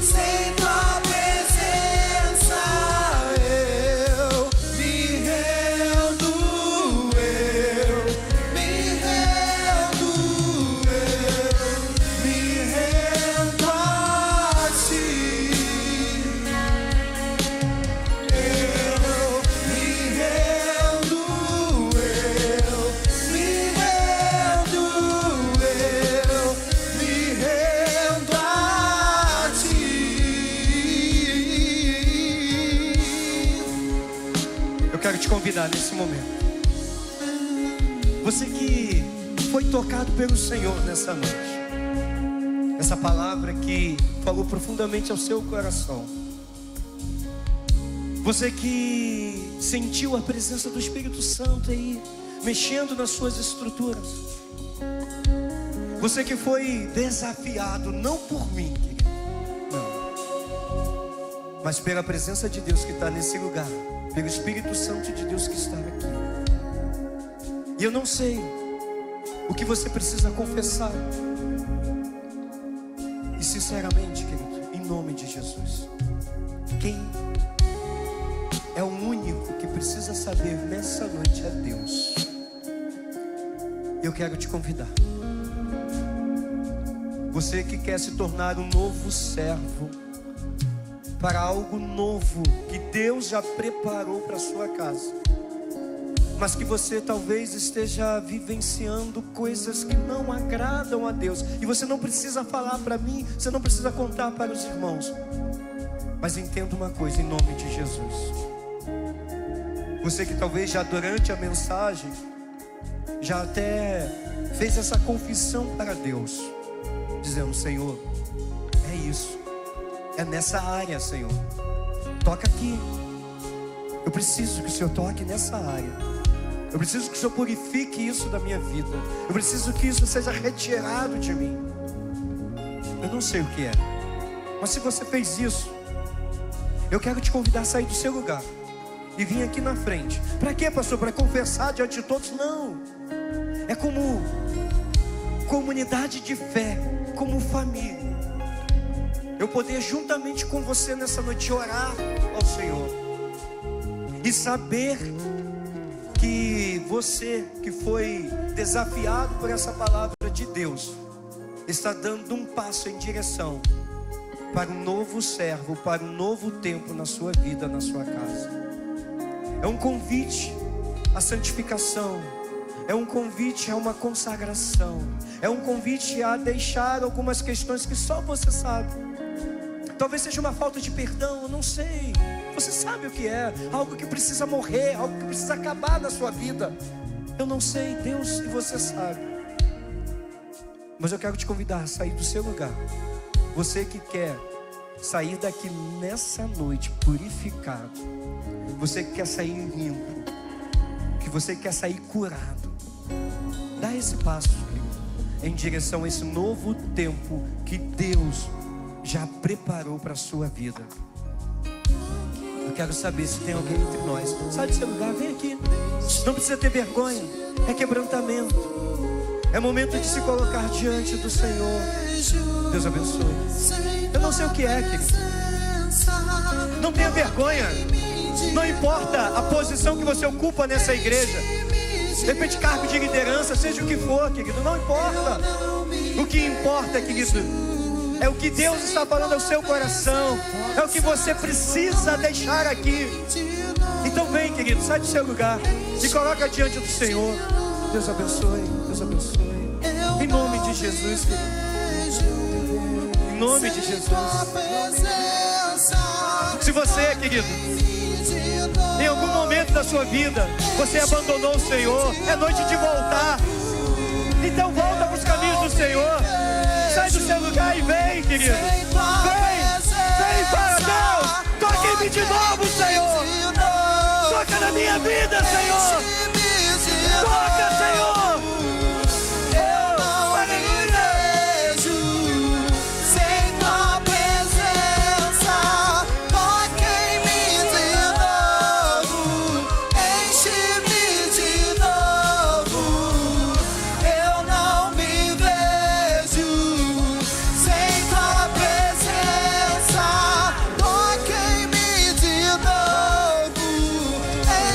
sem Tua presença. Eu me rendo, eu me rendo, eu me rendo a Ti. Eu me rendo, eu me rendo, eu me rendo a Ti. Eu quero te convidar nesse momento. Você que foi tocado pelo Senhor nessa noite. Essa palavra que falou profundamente ao seu coração. Você que sentiu a presença do Espírito Santo aí, mexendo nas suas estruturas. Você que foi desafiado, não por mim, querido, não, mas pela presença de Deus que está nesse lugar. pelo Espírito Santo de Deus que está aqui. E eu não sei o que você precisa confessar. E sinceramente, querido, em nome de Jesus, quem é o único que precisa saber nessa noite é Deus. Eu quero te convidar. Você que quer se tornar um novo servo para algo novo que Deus já preparou para a sua casa, mas que você talvez esteja vivenciando coisas que não agradam a Deus, e você não precisa falar para mim, você não precisa contar para os irmãos, mas entenda uma coisa, em nome de Jesus. Você que talvez já durante a mensagem já até fez essa confissão para Deus, dizendo: Senhor, é isso, é nessa área, Senhor, toca aqui. Eu preciso que o Senhor toque nessa área. Eu preciso que o Senhor purifique isso da minha vida. Eu preciso que isso seja retirado de mim. Eu não sei o que é, mas se você fez isso, eu quero te convidar a sair do seu lugar e vir aqui na frente. Para quê, pastor? Para confessar diante de todos? Não. É como comunidade de fé, como família, eu poder juntamente com você nessa noite orar ao Senhor e saber que você que foi desafiado por essa palavra de Deus está dando um passo em direção para um novo servo, para um novo tempo na sua vida, na sua casa. É um convite à santificação, é um convite a uma consagração, é um convite a deixar algumas questões que só você sabe. Talvez seja uma falta de perdão, eu não sei. Você sabe o que é, algo que precisa morrer, algo que precisa acabar na sua vida. Eu não sei, Deus e você sabe. Mas eu quero te convidar a sair do seu lugar. Você que quer sair daqui nessa noite purificado, você que quer sair limpo, que você quer sair curado, dá esse passo, querido, em direção a esse novo tempo que Deus já preparou para a sua vida. Eu quero saber se tem alguém entre nós. Sai do seu lugar, vem aqui. Não precisa ter vergonha, é quebrantamento, é momento de se colocar diante do Senhor. Deus abençoe. Eu não sei o que é, querido. Não tenha vergonha. Não importa a posição que você ocupa nessa igreja, de repente cargo de liderança, seja o que for, querido, não importa. O que importa, querido, é o que Deus está falando ao seu coração, é o que você precisa deixar aqui. Então vem, querido, sai do seu lugar e coloca diante do Senhor. Deus abençoe, Deus abençoe. Em nome de Jesus, querido. Em nome de Jesus. Se você, querido, em algum momento da sua vida você abandonou o Senhor, é noite de voltar. Então volta para os caminhos do Senhor. Sai do seu lugar e vem, querido. Vem para Deus. Toca em mim de novo, Senhor. Toca na minha vida, Senhor. Toca, Senhor.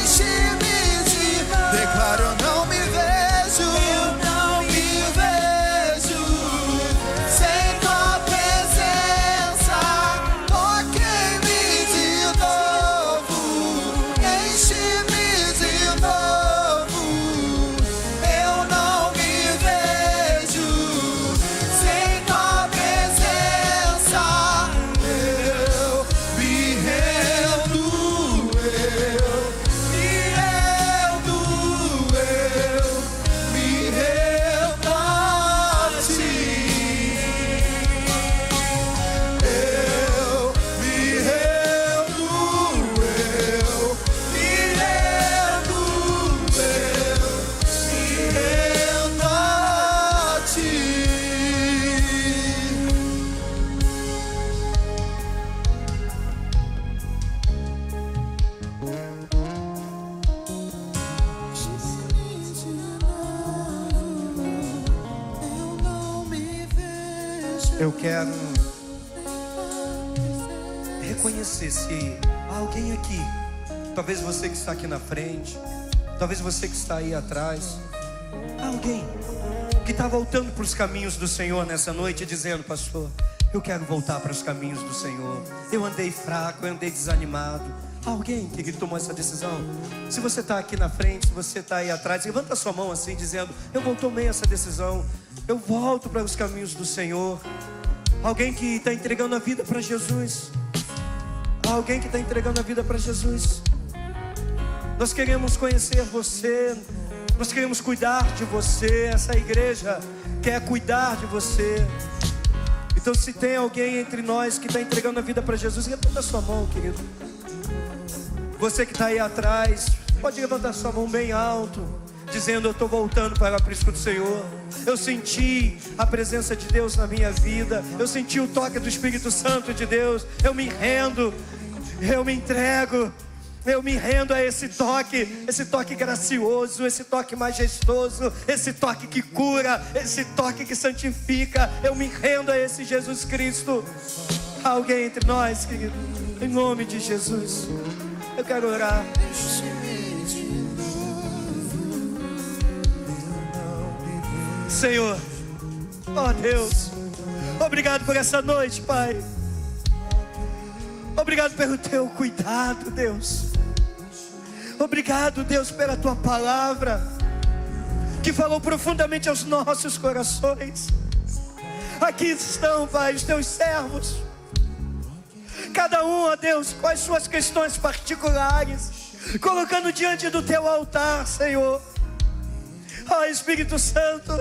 Enche-me de Eu quero reconhecer se há alguém aqui, talvez você que está aqui na frente, talvez você que está aí atrás, há alguém que está voltando para os caminhos do Senhor nessa noite, dizendo: pastor, eu quero voltar para os caminhos do Senhor. Eu andei fraco, eu andei desanimado. Alguém que tomou essa decisão? Se você está aqui na frente, se você está aí atrás, levanta a sua mão assim, dizendo: eu tomei essa decisão, eu volto para os caminhos do Senhor. Alguém que está entregando a vida para Jesus. Alguém que está entregando a vida para Jesus. Nós queremos conhecer você, nós queremos cuidar de você. Essa igreja quer cuidar de você. Então, se tem alguém entre nós que está entregando a vida para Jesus, levanta a sua mão, querido. Você que está aí atrás, pode levantar sua mão bem alto, dizendo: eu estou voltando para o aprisco do Senhor. Eu senti a presença de Deus na minha vida, eu senti o toque do Espírito Santo de Deus. Eu me rendo, eu me entrego, eu me rendo a esse toque gracioso, esse toque majestoso, esse toque que cura, esse toque que santifica. Eu me rendo a esse Jesus Cristo. Há alguém entre nós, querido? Em nome de Jesus, eu quero orar. Senhor, ó Deus, obrigado por essa noite, Pai. Obrigado pelo teu cuidado, Deus. Obrigado, Deus, pela tua palavra, que falou profundamente aos nossos corações. Aqui estão, Pai, os teus servos, cada um, ó Deus, com as suas questões particulares, colocando diante do teu altar, Senhor. Ó Espírito Santo,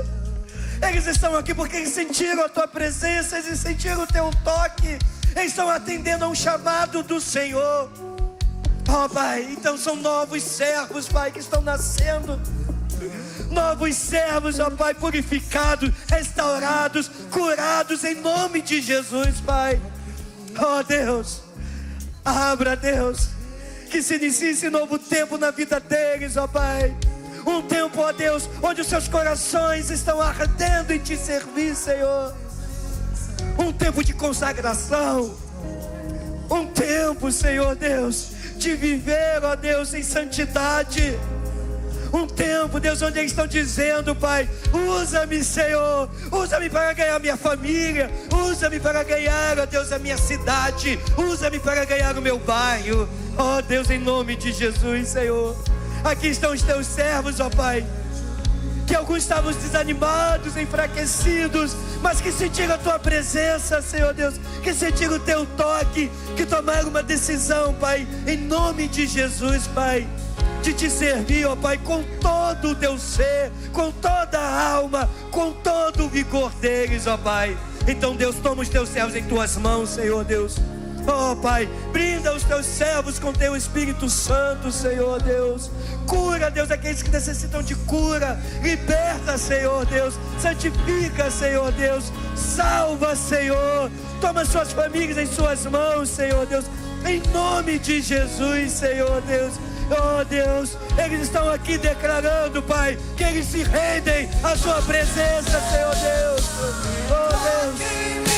eles estão aqui porque eles sentiram a tua presença, eles sentiram o teu toque, eles estão atendendo a um chamado do Senhor. Ó Pai, então são novos servos, Pai, que estão nascendo. Novos servos, ó Pai, purificados, restaurados, curados em nome de Jesus, Pai. Ó Deus, abra, Deus, que se inicie esse novo tempo na vida deles, ó Pai. Um tempo, ó Deus, onde os seus corações estão ardendo em te servir, Senhor. Um tempo de consagração. Um tempo, Senhor Deus, de viver, ó Deus, em santidade. Um tempo, Deus, onde eles estão dizendo: Pai, usa-me, Senhor, usa-me para ganhar minha família, usa-me para ganhar, ó Deus, a minha cidade, usa-me para ganhar o meu bairro. Ó Deus, em nome de Jesus, Senhor. Aqui estão os teus servos, ó Pai, que alguns estavam desanimados, enfraquecidos, mas que sentiram a tua presença, Senhor Deus, que sentiram o teu toque, que tomaram uma decisão, Pai, em nome de Jesus, Pai, de te servir, ó Pai, com todo o teu ser, com toda a alma, com todo o vigor deles, ó Pai. Então, Deus, toma os teus servos em tuas mãos, Senhor Deus. Oh Pai, brinda os teus servos com teu Espírito Santo, Senhor Deus. Cura, Deus, aqueles que necessitam de cura. Liberta, Senhor Deus. Santifica, Senhor Deus. Salva, Senhor. Toma suas famílias em suas mãos, Senhor Deus. Em nome de Jesus, Senhor Deus. Oh Deus, eles estão aqui declarando, Pai, que eles se rendem à sua presença, Senhor Deus. Oh Deus.